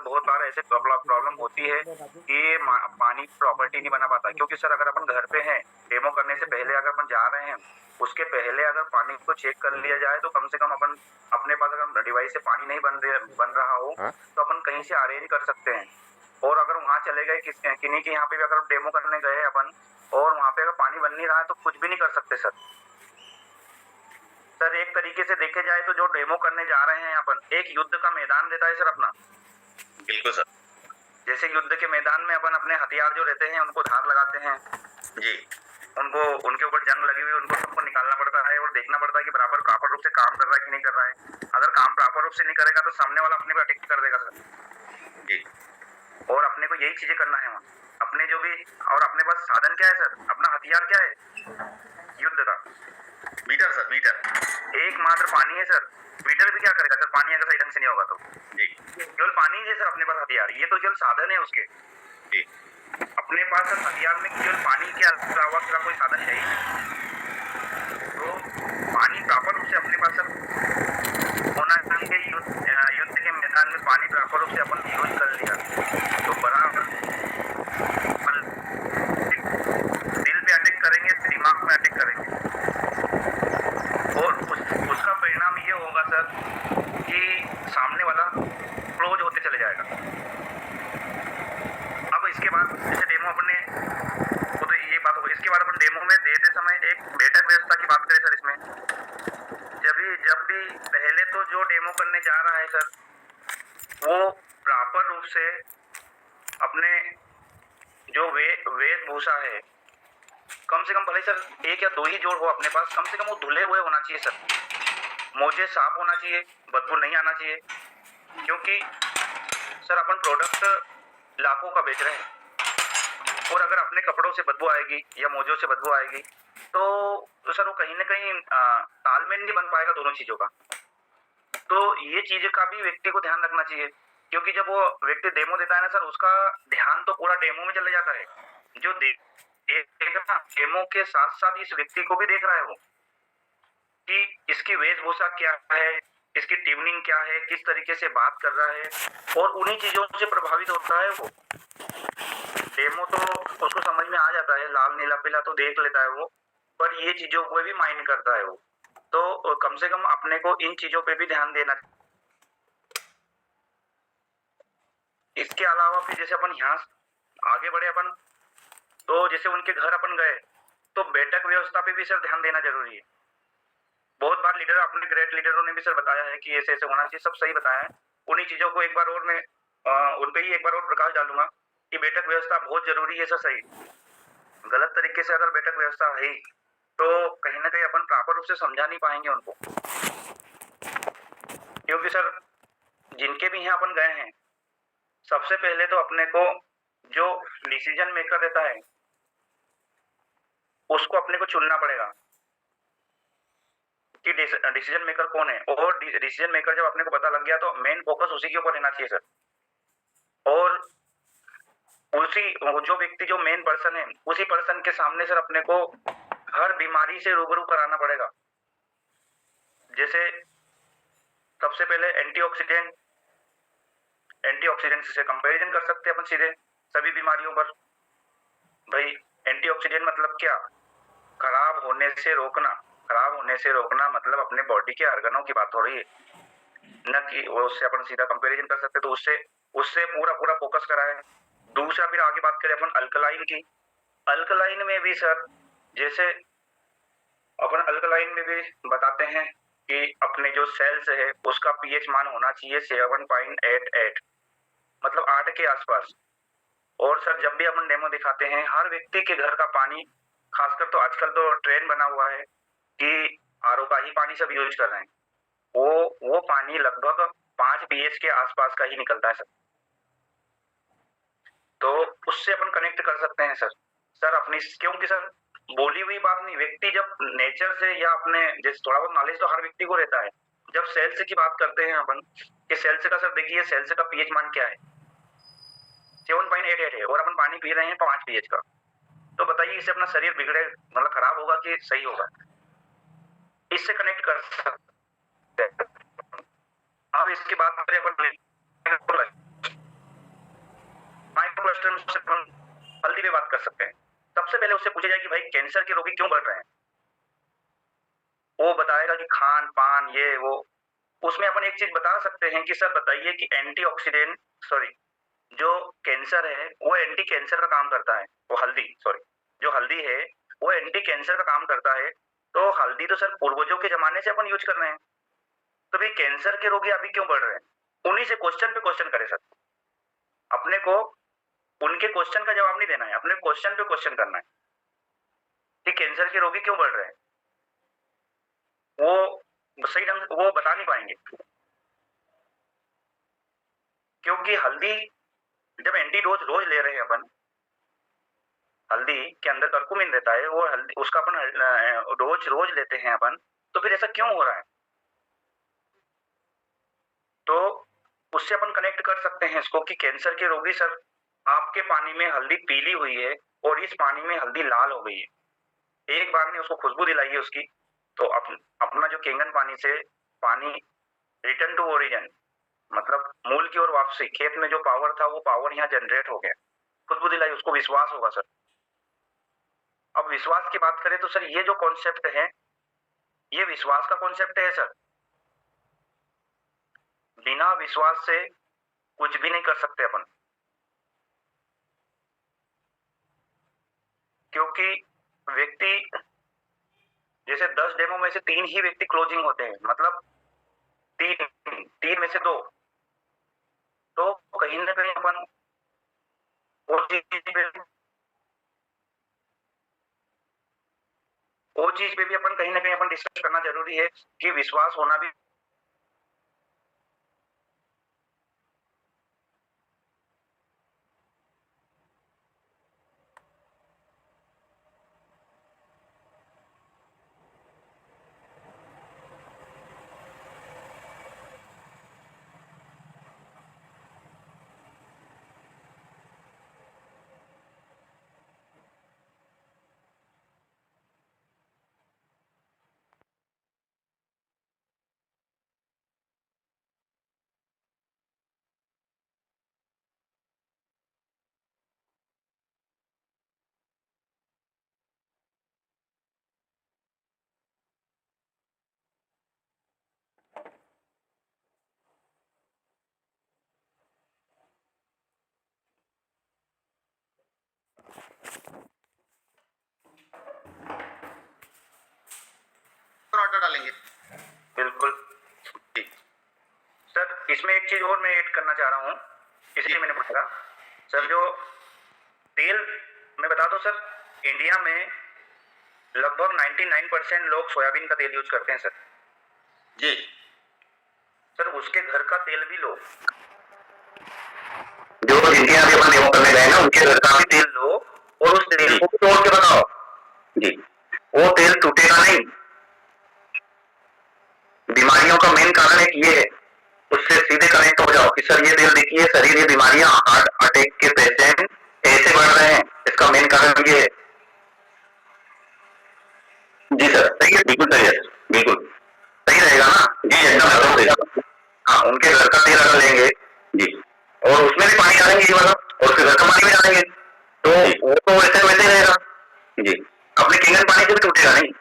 बहुत बार ऐसे प्रॉब्लम होती है कि पानी प्रॉपर्टी नहीं बना पाता, क्योंकि सर अगर अपन घर पे हैं, डेमो करने से पहले अगर अपन जा रहे हैं, उसके पहले अगर पानी को चेक कर लिया जाए तो कम से कम अपन अपने पास अगर डिवाइस से पानी नहीं बन रहा हो तो अपन कहीं से अरेंज कर सकते हैं। और अगर वहां चले गए किन्हीं के यहाँ पे भी अगर डेमो करने गए अपन और वहां पे अगर पानी बन नहीं रहा है तो कुछ भी नहीं कर सकते सर। सर एक तरीके से देखे जाए तो जो डेमो करने जा रहे हैं अपन, एक युद्ध का मैदान रहता है सर अपना। बिल्कुल सर। जैसे युद्ध के मैदान में अपन अपने हथियार जो रहते हैं उनको धार लगाते हैं जी, उनको उनके ऊपर जंग लगी हुई उनको सबको निकालना पड़ता है और देखना पड़ता है कि बराबर प्रॉपर रूप से काम कर रहा है कि नहीं कर रहा है। अगर काम प्रॉपर रूप से नहीं करेगा तो सामने वाला अपने को अटैक कर देगा सर। जी, और अपने को यही चीजें करना है वहाँ अपने जो भी, और अपने पास साधन क्या है सर, अपना हथियार क्या है युद्ध का? Metre sir, metre. एकमात्र पानी है सर। मीटर भी क्या करेगा सर, पानी अगर सही ढंग से नहीं होगा तो? जी, केवल पानी ही है सर अपने पास हथियार, ये तो केवल साधन है उसके। जी, अपने पास सर हथियार में केवल पानी के अलावा का कोई साधन है ही नहीं। तो पानी प्रॉपर रूप से अपने पास सर होना चाहिए। युद्ध के मैदान में पानी प्रॉपर रूप से अपन यूज कर लिया तो बराबर दिल पे अटैक करेंगे, दिमाग में अटैक करेंगे और उसका परिणाम ये होगा सर कि सामने वाला क्लोज होते चले जाएगा। अब इसके बाद जैसे डेमो अपने वो तो ये बात होगी, इसके बाद अपन डेमो में देते समय एक बैठक व्यवस्था की बात करें सर। इसमें जब भी पहले तो जो डेमो करने जा रहा है सर वो प्रॉपर रूप से अपने जो वेशभूषा है कम से कम भले सर एक या दो ही जोड़ हो अपने पास, कम से कम वो धुले हुए होना चाहिए सर। मोजे साफ होना चाहिए, बदबू नहीं आना चाहिए, क्योंकि सर अपन प्रोडक्ट लाखों का बेच रहे हैं और अगर अपने कपड़ों से बदबू आएगी या मोजों से बदबू आएगी तो सर वो कहीं ना कहीं तालमेल नहीं बन पाएगा दोनों चीजों का। तो ये चीज का भी व्यक्ति को ध्यान रखना चाहिए, क्योंकि जब वो व्यक्ति डेमो देता है ना सर उसका ध्यान तो पूरा डेमो में चले जाता है। जो देख रहा डेमो के साथ साथ इस व्यक्ति को भी देख रहा है वो कि इसकी वेशभूषा क्या है, इसकी ट्यूनिंग क्या है, किस तरीके से बात कर रहा है, और उन्हीं चीजों से प्रभावित होता है वो। डेमो तो उसको समझ में आ जाता है, लाल नीला पीला तो देख लेता है वो, पर ये चीजों को भी माइंड करता है वो। तो कम से कम अपने को इन चीजों पे भी ध्यान देना। इसके अलावा फिर जैसे अपन यहाँ आगे बढ़े अपन तो जैसे उनके घर अपन गए तो बैठक व्यवस्था पे भी सर ध्यान देना जरूरी है। बहुत बार लीडर अपने ग्रेट लीडरों ने भी सर बताया है कि ऐसे ऐसे होना चाहिए, सब सही बताया है। उन्हीं चीजों को एक बार और मैं उन पे ही एक बार और प्रकाश डालूंगा कि बैठक व्यवस्था बहुत जरूरी है सर। सही गलत तरीके से अगर बैठक व्यवस्था है तो कहीं ना कहीं अपन प्रॉपर रूप से समझा नहीं पाएंगे उनको, क्योंकि सर जिनके भी यहाँ अपन गए हैं सबसे पहले तो अपने को जो डिसीजन मेकर रहता है उसको अपने को चुनना पड़ेगा कि डिसीजन मेकर कौन है। और डिसीजन मेकर जब अपने को पता लग गया तो मेन फोकस उसी के ऊपर रहना चाहिए सर। और उसी जो व्यक्ति जो मेन पर्सन है उसी पर्सन के सामने सर अपने को हर बीमारी से रूबरू कराना पड़ेगा। जैसे सबसे पहले एंटीऑक्सीडेंट से कंपैरिजन कर सकते हैं अपन सीधे सभी बीमारियों पर। भाई एंटीऑक्सीडेंट मतलब क्या? खराब होने से रोकना। खराब होने से रोकना मतलब अपने बॉडी के ऑर्गनों की बात हो रही है, न कि वो उससे अपन सीधा कंपैरिजन कर सकते। तो उससे पूरा फोकस करा है। दूसरा फिर आगे बात करें अपन अल्कलाइन की। अल्कलाइन में भी सर जैसे अपन अल्कलाइन में भी बताते हैं कि अपने जो सेल्स है उसका पीएच मान होना चाहिए 7.88, मतलब 8 के आसपास। और सर जब भी अपन डेमो दिखाते हैं हर व्यक्ति के घर का पानी, खासकर तो आजकल तो ट्रेंड बना हुआ है कि आरओ का ही पानी सब यूज कर रहे हैं, वो पानी लगभग 5 पीएच के आसपास का ही निकलता है सर। तो उससे अपन कनेक्ट कर सकते हैं सर अपनी, क्योंकि सर बोली हुई बात नहीं, व्यक्ति जब नेचर से या अपने जैसे थोड़ा बहुत नॉलेज तो हर व्यक्ति को रहता है। जब सेल्स की बात करते हैं अपन कि सेल्स का सर देखिए सेल्स का पीएच मान क्या है, 7.88 है और अपन पानी पी रहे हैं 5 पीएच का। तो बताइए इससे अपना शरीर बिगड़े मतलब खराब होगा कि सही होगा? इससे कनेक्ट कर सकते हैं। अब इसके बाद अपन उससे पूछा जाए कि भाई कैंसर के रोगी क्यों बढ़ रहे हैं, वो बताएगा कि खान पान ये वो। उसमें अपन एक चीज बता सकते हैं कि सर बताइए कि एंटीऑक्सीडेंट सॉरी जो कैंसर है वो एंटी कैंसर का काम करता है, वो हल्दी सॉरी जो हल्दी है वो एंटी कैंसर का काम करता है। तो हल्दी तो सर पूर्वजों के जमाने से अपन यूज कर रहे हैं, तो भाई कैंसर के रोगी अभी क्यों बढ़ रहे हैं? उन्हीं से क्वेश्चन पे क्वेश्चन करे सर। अपने को उनके क्वेश्चन का जवाब नहीं देना है, अपने क्वेश्चन पे क्वेश्चन करना है कि कैंसर के रोगी क्यों बढ़ रहे हैं। वो सही ढंग से वो बता नहीं पाएंगे, क्योंकि हल्दी जब एंटीडोज रोज ले रहे हैं अपन, हल्दी के अंदर कर्कुमिन रहता है, वो हल्दी उसका अपन रोज लेते हैं अपन, तो फिर ऐसा क्यों हो रहा है? तो उससे अपन कनेक्ट कर सकते हैं इसको कि कैंसर के रोगी सर आपके पानी में हल्दी पीली हुई है और इस पानी में हल्दी लाल हो गई है, एक बार ने उसको खुशबू दिलाई है उसकी, तो अपना जो केंगन पानी से पानी रिटर्न टू ओरिजिन मतलब मूल की ओर वापसी, खेत में जो पावर था वो पावर यहाँ जनरेट हो गया, खुशबू दिलाई, उसको विश्वास होगा सर। अब विश्वास की बात करें तो सर ये जो कॉन्सेप्ट है ये विश्वास का कॉन्सेप्ट है सर। बिना विश्वास से कुछ भी नहीं कर सकते अपन, क्योंकि व्यक्ति जैसे 10 डेमो में से 3 ही व्यक्ति क्लोजिंग होते हैं, मतलब 3 में से 2, तो कहीं ना कहीं अपन वो चीज पे भी अपन कहीं ना कहीं अपन डिस्कस करना जरूरी है कि विश्वास होना भी ऑर्डर डालेंगे। बिल्कुल सर। इसमें एक चीज और मैं ऐड करना चाह रहा हूँ, इसलिए मैंने पूछा सर। जो तेल मैं बता दूं सर, इंडिया में लगभग 99% लोग सोयाबीन का तेल यूज करते हैं सर जी सर। उसके घर का तेल भी लो, जो जिनके यहाँ भी अपन डेमो करने गए ना उनके घर का भी तेल लो और उस तेल को तोड़ के बताओ जी, वो तेल टूटेगा नहीं। बीमारियों का मेन कारण एक ये है, उससे सीधे कनेक्ट हो जाओ कि सर ये तेल देखिए शरीर ये बीमारियां हार्ट अटैक के पेशेंट ऐसे बढ़ रहे हैं, इसका मेन कारण ये है। जी सर सही है, बिल्कुल सही है, बिल्कुल सही रहेगा ना जी, एकदम सही। हाँ उनके घर का तेल अगर लेंगे जी और उसमें भी पानी डालेंगे ये वाला और उसके घर का पानी भी डालेंगे तो वो तो वैसे वैसे रहेगा जी, अपने केंगन पानी से भी टूटेगा नहीं।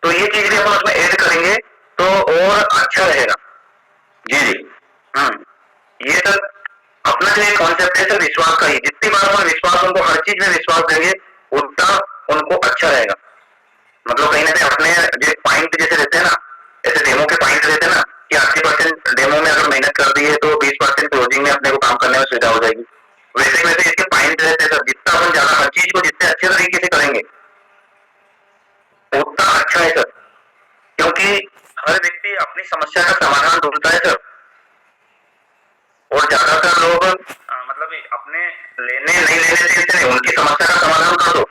तो ये चीज भी हम उसमें ऐड करेंगे तो और अच्छा रहेगा जी जी। ये सर अपना जो कॉन्सेप्ट है सर विश्वास का ही, जितनी बार हम विश्वास उनको हर चीज में विश्वास देंगे उतना उनको अच्छा रहेगा। मतलब कहीं ना कहीं अपने जो पॉइंट जैसे रहते हैं ना, ऐसे डेमो के पॉइंट रहते हैं ना कि 80% डेमो में अगर मेहनत कर दी है तो 20% क्लोजिंग में अपने को काम करने में सुविधा हो जाएगी। वैसे वैसे इसके पॉइंट रहते हैं सर, जितना अपन ज्यादा हर चीज को जितने अच्छे तरीके से करेंगे उतना अच्छा है सर, क्योंकि हर व्यक्ति अपनी समस्या का समाधान ढूंढता है सर। और ज्यादातर लोग मतलब अपने लेने नहीं लेने से नहीं, उनकी समस्या का समाधान कर दो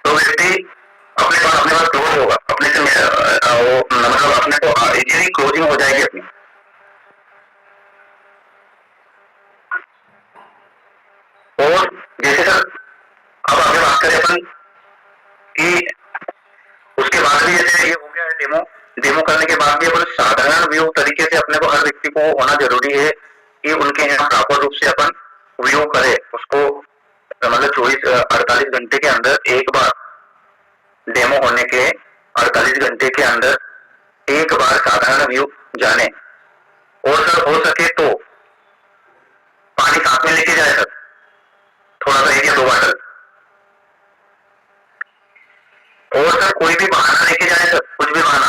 तो व्यक्ति अपने पास क्लोज होगा, अपने से वो मतलब अपने को इजीली क्लोजिंग हो जाएगी अपनी। और जैसे सर अब आगे बात करें अपन कि उसके बाद भी जैसे ये हो गया है डेमो, डेमो करने के बाद भी अपन साधारण व्यू तरीके से अपने को हर व्यक्ति को होना जरूरी है कि उनके यहाँ प्रॉपर रूप से अपन व्यू करे उसको मतलब 48 घंटे के अंदर एक बार डेमो होने के 48 घंटे के अंदर एक बार साधारण व्यू जाने, और सर हो सके तो पानी साथ में लेके जाए सर, थोड़ा सा 1 या 2 बॉटल, और सर कोई भी बहाना लेके जाए सर, कुछ भी बहाना,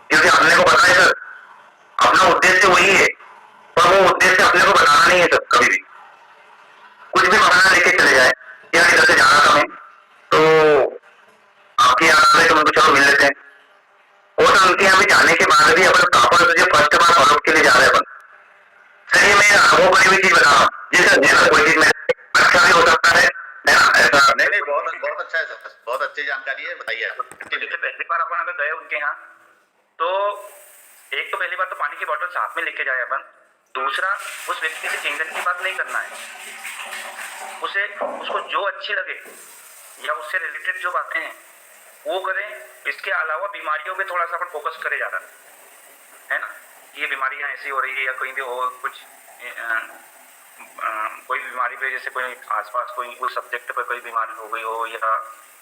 क्योंकि अपने को पता है सर अपना उद्देश्य वही है, पर वो उद्देश्य अपने को बताना नहीं है सर कभी भी। कुछ भी बहाना लेके चले जाए, या इधर से जाना था मैं तो आपके यहाँ आ गए तो मुझे चलो मिल लेते हैं, और सर उनके यहाँ भी जाने के बाद भी अपन प्रॉपर तुझे फर्स्ट बार फॉलो के लिए जा रहे हैं अपन। सर ये मैं अनुभव करी हुई चीज बता रहा हूँ जी सर, जी सर कोई चीज में अच्छा भी हो सकता है ना, ऐसा नहीं नहीं, बहुत अच्छा है सर, बहुत अच्छी जानकारी है, बताइए आप। जैसे पहली बार अपन अगर गए उनके यहाँ तो एक तो पहली बार तो पानी की बोतल साथ में लेके जाए अपन, दूसरा उस व्यक्ति से चिंतन की बात नहीं करना है, उसे उसको जो अच्छी लगे या उससे रिलेटेड जो बातें हैं वो करें। इसके अलावा बीमारियों पे थोड़ा सा अपन फोकस करे जा रहा है ना, ये बीमारियां ऐसी हो रही है या कहीं भी हो कुछ कोई बीमारी पे, जैसे कोई आसपास कोई उस सब्जेक्ट पर कोई बीमारी हो गई हो या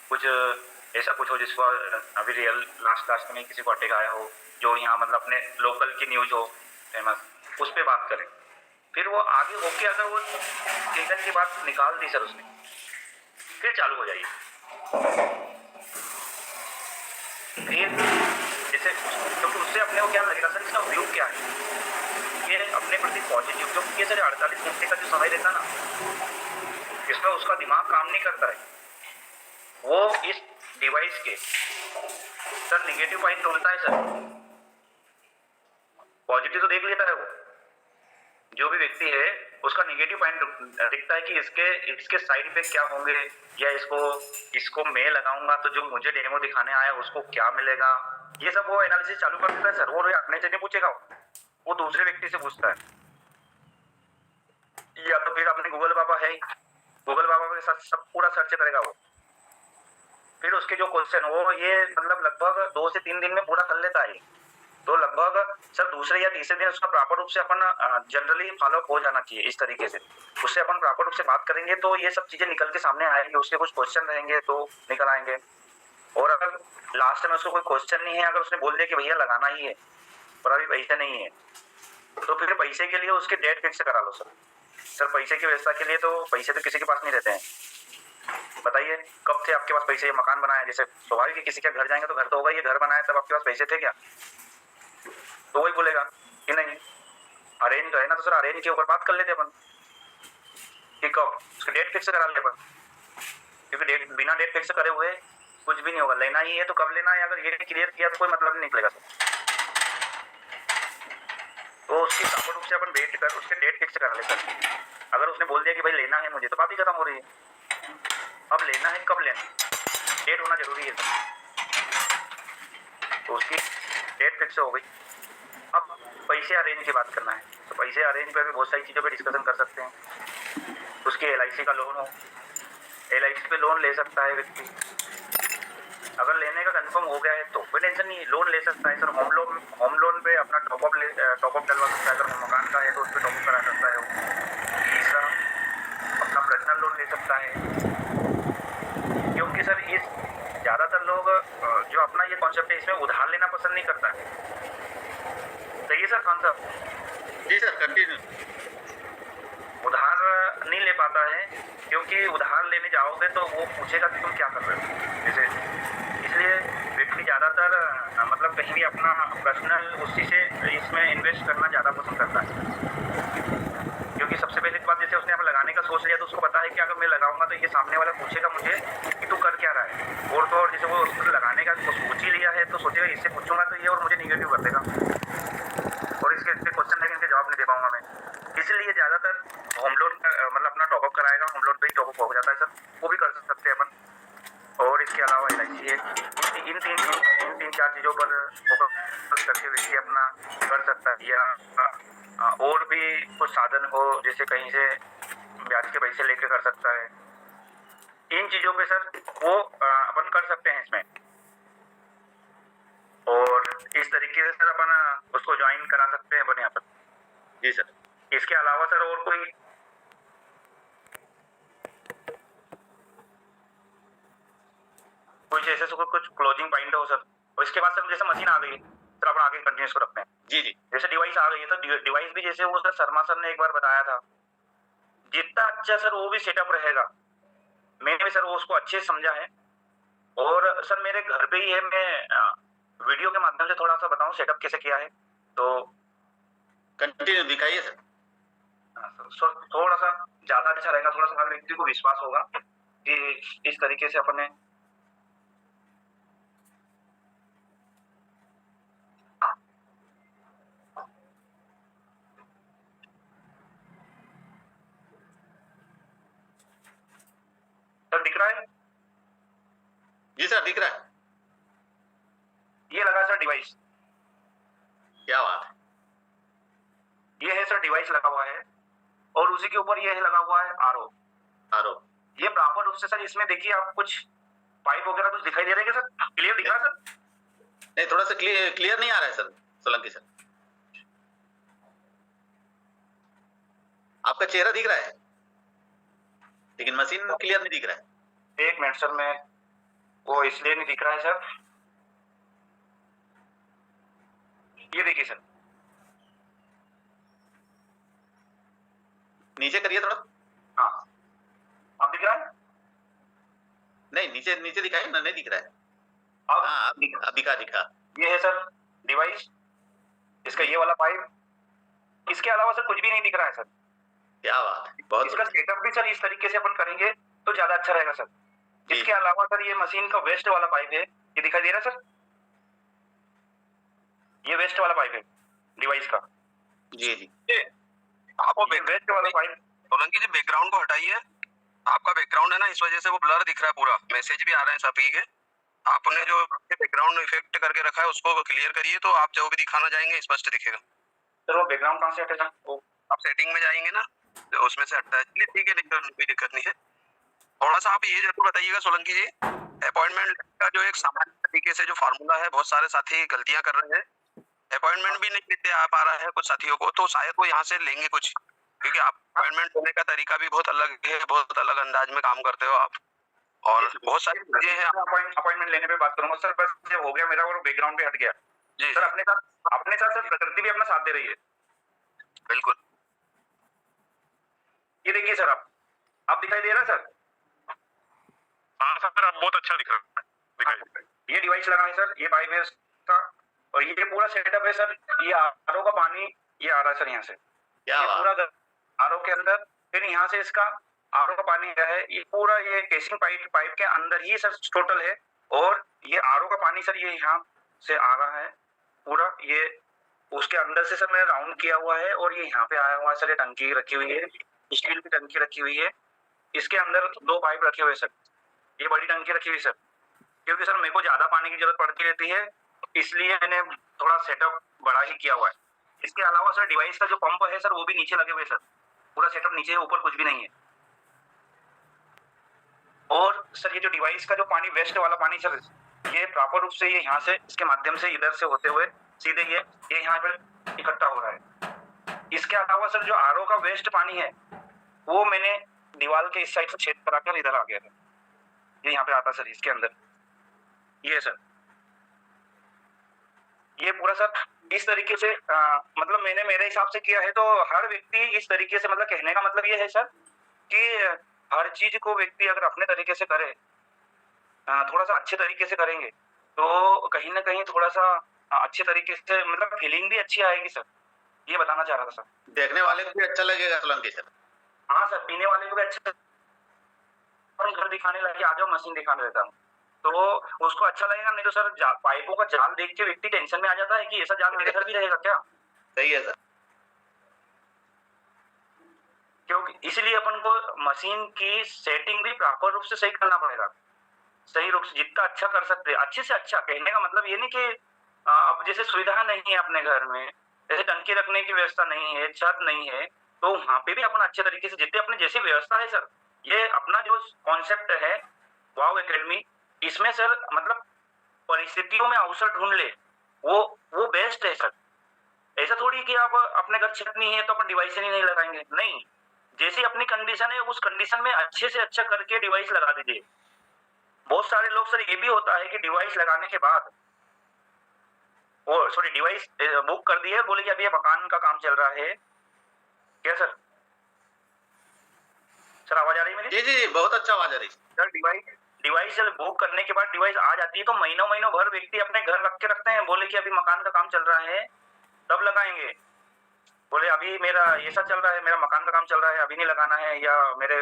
कुछ ऐसा कुछ हो जिसको अभी रियल लास्ट में किसी को अटैक आया हो, जो यहाँ मतलब अपने लोकल की न्यूज हो फेमस, उस पर बात करें। फिर वो आगे होके अगर वो किचन की बात निकाल दी सर उसने, फिर चालू हो जाइए। फिर जैसे क्योंकि उससे अपने को क्या लगेगा सर, इसका व्यू क्या है, ये अपने प्रति पॉजिटिव, क्योंकि ये सर 48 घंटे का जो समय रहता ना, इसमें उसका दिमाग काम नहीं करता है, वो इस डिवाइस के सर निगेटिव पॉइंट ढूंढता है सर, पॉजिटिव तो देख लेता है वो, जो भी व्यक्ति है उसका निगेटिव पॉइंट दिखता है कि इसके साइड इफेक्ट क्या होंगे, या इसको मैं लगाऊंगा तो जो मुझे डेमो दिखाने आया उसको क्या मिलेगा, ये सब वो एनालिसिस चालू कर देता है सर। वो अपने से नहीं पूछेगा, वो दूसरे व्यक्ति से पूछता है, या तो फिर अपने गूगल बाबा है, गूगल बाबा के साथ सब पूरा सर्च करेगा वो, फिर उसके जो क्वेश्चन वो ये मतलब लगभग 2 से 3 दिन में पूरा कर लेता है, तो लगभग सर दूसरे या तीसरे दिन उसका प्रॉपर रूप से अपन जनरली फॉलो हो जाना चाहिए। इस तरीके से उससे अपन प्रॉपर रूप से बात करेंगे तो ये सब चीजें निकल के सामने आएंगे, उसके कुछ क्वेश्चन रहेंगे तो निकल आएंगे, और अगर लास्ट में उसको कोई क्वेश्चन नहीं है, अगर उसने बोल दिया कि भैया लगाना ही है पर अभी पैसे नहीं है, तो फिर पैसे के लिए उसके डेट फिक्स करा लो सर। सर पैसे की व्यवस्था के लिए तो पैसे तो किसी के पास नहीं रहते हैं, बताइए कब थे आपके पास पैसे, मकान बनाया, जैसे स्वाभाविक है किसी के घर जाएंगे तो घर तो होगा, ये घर बनाया तब आपके पास पैसे थे क्या, तो वही बोलेगा कि नहीं अरेंज है ना, तो सर अरेंज के ऊपर बात कर लेते अपन कि कब, उसकी डेट फिक्स करा लेते अपन, क्योंकि बिना डेट फिक्स करे हुए कुछ भी नहीं होगा। लेना ही है तो कब लेना है, अगर ये क्लियर किया तो कोई मतलब नहीं निकलेगा सर। तो उसकी प्रॉपर रूप से अपन वेट कर उसके डेट फिक्स करा लेते हैं। अगर उसने बोल दिया कि भाई लेना है मुझे, तो बात ही खत्म हो रही है। अब लेना है कब लेना, डेट होना जरूरी है सर, तो उसकी डेट फिक्स हो गई। अब पैसे अरेंज की बात करना है, तो पैसे अरेंज पे भी बहुत सारी चीज़ों पे डिस्कशन कर सकते हैं। उसकी LIC का लोन हो, LIC पे लोन ले सकता है व्यक्ति, अगर लेने का कंफर्म हो गया है तो कोई टेंशन नहीं है, लोन ले सकता है सर। होम लोन पे अपना टॉपअप डलवा सकता है, अगर मकान का है तो उस पर टॉपअप करा सकता है। तीसरा अपना पर्सनल लोन ले सकता है, क्योंकि सर इस ज़्यादातर लोग जो अपना ये कॉन्सेप्ट है इसमें उधार लेना पसंद नहीं करता है। सही है सर खान साहब? जी सर कंटिन्यू। उधार नहीं ले पाता है क्योंकि उधार लेने जाओगे तो वो पूछेगा कि तुम क्या कर रहे हो, जैसे इसलिए व्यक्ति ज़्यादातर मतलब कहीं भी अपना पर्सनल उसी से इसमें इन्वेस्ट करना ज़्यादा पसंद करता है। क्योंकि सबसे पहली बात, जैसे उसने यहाँ लगाने का सोच लिया तो उसको पता है कि अगर मैं लगाऊंगा तो ये सामने वाला पूछेगा मुझे कि तू कर क्या रहा है, और तो और जैसे वो उसको लगाने का सोच ही लिया है तो सोचेगा इससे पूछूंगा तो ये और मुझे निगेटिव कर देगा, और इसके क्वेश्चन रहेंगे इनके जवाब नहीं दे पाऊंगा मैं। इसलिए ज़्यादातर होम लोन मतलब अपना टॉपअप कराएगा, होम लोन पे ही टॉपअप हो जाता है सर, वो भी कर सकते हैं अपन। और इसके अलावा LIC है, इन तीन चार चीज़ों पर फोकस करके व्यक्ति अपना कर सकता है। या और भी कुछ साधन हो, जैसे कहीं से ब्याज के पैसे लेके कर सकता है, इन चीज़ों पे सर वो अपन कर सकते हैं इसमें। और इस तरीके से सर अपन उसको ज्वाइन करा सकते हैं अपन यहाँ पर। जी सर। इसके अलावा सर और कोई क्लोजिंग पॉइंट हो सर। और इसके बाद सर जैसे मशीन आ गई सर, अपन आगे कंटिन्यूस को रखते हैं। जी जी जैसे डिवाइस आ गई है तो डिवाइस भी जैसे वो सर शर्मा सर ने एक बार बताया था, जितना अच्छा सर वो भी सेटअप रहेगा, मैंने भी सर वो उसको अच्छे से समझा है। और सर मेरे घर पे ही है, मैं वीडियो के माध्यम से थोड़ा सा बताऊं सेटअप कैसे किया है तो कंटिन्यू दिखाइए सर। सर थोड़ा सा ज्यादा अच्छा रहेगा, थोड़ा सा हर व्यक्ति को विश्वास होगा कि इस तरीके से अपन ने सर दिख रहा है। जी सर दिख रहा है। ये लगा सर डिवाइस, क्या बात है। ये है सर डिवाइस लगा हुआ है और उसी के ऊपर ये है लगा हुआ है आरओ। आरो ये प्रॉपर रूप से सर इसमें देखिए आप कुछ पाइप वगैरह कुछ दिखाई दे रहे हैं क्या सर? क्लियर दिख रहा है सर? नहीं, थोड़ा सा क्लियर नहीं आ रहा है सर सोलंकी सर। आपका चेहरा दिख रहा है लेकिन मशीन क्लियर नहीं दिख रहा है। एक मिनट सर, मैं वो इसलिए नहीं दिख रहा है सर, ये देखिए सर, नीचे करिए थोड़ा। हाँ अब दिख रहा है। नहीं, नीचे नीचे दिखाइए ना, नहीं दिख रहा है। अब हाँ अब दिखा दिखा। ये है सर डिवाइस, इसका ये वाला पाइप, इसके अलावा सर कुछ भी नहीं दिख रहा है सर। क्या बात है, बहुत इसका सेटअप भी सर इस तरीके से अपन करेंगे तो ज्यादा अच्छा रहेगा सर। इसके अलावा सर ये मशीन का वेस्ट वाला पाइप है, ये दिखाई दे रहा है सर, ये वेस्ट वाला पाइप है डिवाइस का। जी जी आपको वेस्ट वाला पाइप, सोलंकी जी बैकग्राउंड को हटाइए। आपका बैकग्राउंड है ना, इस वजह से वो ब्लर दिख रहा है, पूरा मैसेज भी आ रहे हैं सभी के। आपने जो बैकग्राउंड इफेक्ट करके रखा है उसको क्लियर करिए तो आप जो भी दिखाना चाहेंगे स्पष्ट दिखेगा। सर वो बैकग्राउंड कहाँ से हटेगा? वो आप सेटिंग में जाएंगे ना, तो उसमें से हटता है। चलिए ठीक है, कोई दिक्कत नहीं है। थोड़ा सा आप ये जरूर बताइएगा सोलंकी जी, अपॉइंटमेंट का जो एक सामान्य तरीके से जो फार्मूला है, बहुत सारे साथी गलतियां कर रहे हैं, अपॉइंटमेंट भी नहीं लेते आ पा रहा है कुछ साथियों को, तो शायद वो यहाँ से लेंगे कुछ, क्योंकि अपॉइंटमेंट लेने का तरीका भी बहुत अलग है, बहुत अलग अंदाज में काम करते हो आप, और बहुत सारी चीजें हैं। अपॉइंटमेंट लेने पे बात करूंगा सर, बस जब हो गया मेरा और बैकग्राउंड भी हट गया जी सर। अपने साथ सर प्रकृति भी अपना साथ दे रही है। बिल्कुल। ये देखिए सर, आप दिखाई दे रहा है सर? हाँ सर, अब बहुत अच्छा दिख रहा है। ये डिवाइस लगा है सर, ये पाइप है इसका, और ये पूरा सेटअप है सर। ये आरओ का पानी ये आ रहा है सर यहाँ से, क्या ये बात। पूरा आरओ के अंदर, फिर यहाँ से इसका आरओ का पानी है, ये पूरा ये केसिंग पाइप के अंदर ही सर टोटल है। और ये आरओ का पानी सर ये यहाँ से आ रहा है पूरा, ये उसके अंदर से सर मैंने राउंड किया हुआ है और ये यहाँ पे आया हुआ है सर। ये टंकी रखी हुई है, स्टील की टंकी रखी हुई है, इसके अंदर 2 पाइप रखे हुए सर, ये बड़ी टंकी रखी हुई सर, क्योंकि सर मेरे को ज्यादा पानी की जरूरत पड़ती रहती है, इसलिए मैंने थोड़ा सेटअप बड़ा ही किया हुआ है। इसके अलावा सर डिवाइस का जो पंप है सर वो भी नीचे लगे हुए सर, पूरा सेटअप नीचे है, ऊपर कुछ भी नहीं है। और सर ये जो डिवाइस का जो पानी वेस्ट वाला पानी सर, ये प्रॉपर रूप से ये यहाँ से इसके माध्यम से इधर से होते हुए सीधे ये यहाँ पर इकट्ठा हो रहा है। इसके अलावा सर जो आरओ का वेस्ट पानी है वो मैंने दीवार के इस साइड से छेद कराकर इधर आ गया था, ये यहाँ पे आता सर इसके अंदर, ये सर ये पूरा सर इस तरीके से मतलब मैंने मेरे हिसाब से किया है। तो हर व्यक्ति इस तरीके से, मतलब कहने का मतलब ये है सर कि हर चीज को व्यक्ति अगर अपने तरीके से करे, थोड़ा सा अच्छे तरीके से करेंगे तो कहीं ना कहीं थोड़ा सा अच्छे तरीके से मतलब फीलिंग भी अच्छी आएगी सर, ये बताना चाह रहा था सर। देखने वाले को भी अच्छा लगेगा सोलंकी सर। हाँ सर, पीने वाले को भी अच्छा, घर दिखाने लगे आ जाओ मशीन दिखाने देता हूँ तो उसको अच्छा लगेगा। नहीं तो सर पाइपों का जाल देख के व्यक्ति टेंशन में आ जाता है कि ऐसा जाल मेरे घर भी रहेगा क्या। सही है सर। क्योंकि इसलिए अपन को मशीन की सेटिंग भी प्रॉपर रूप से सही करना पड़ेगा, सही रूप से जितना अच्छा कर सकते हैं, अच्छे से अच्छा। कहने का मतलब ये नहीं कि अब जैसे सुविधा नहीं है अपने घर में, जैसे टंकी रखने की व्यवस्था नहीं है, छत नहीं है, तो वहां पे भी अपन अच्छे तरीके से जितने अपने जैसी व्यवस्था है सर, ये अपना जो कॉन्सेप्ट है वाव एकेडमी, इसमें सर मतलब परिस्थितियों में अवसर ढूंढ ले, वो बेस्ट है सर। ऐसा थोड़ी कि आप अपने घर छत नहीं है तो अपन डिवाइस ही नहीं लगाएंगे, नहीं, जैसी अपनी कंडीशन है उस कंडीशन में अच्छे से अच्छा करके डिवाइस लगा दीजिए। बहुत सारे लोग सर ये भी होता है कि डिवाइस लगाने के बाद डिवाइस बुक कर दिए, बोले कि अभी ये मकान का काम चल रहा है क्या सर? सर आवाज आ रही है मेरी? जी जी, बहुत अच्छा आवाज आ रही है सर डिवाइस बुक करने के बाद डिवाइस आ जाती है तो महीनों भर व्यक्ति अपने घर रख के रखते हैं, बोले कि अभी मकान का काम चल रहा है तब लगाएंगे। बोले अभी मेरा ऐसा चल रहा है, मेरा मकान का काम चल रहा है, अभी नहीं लगाना है, या मेरे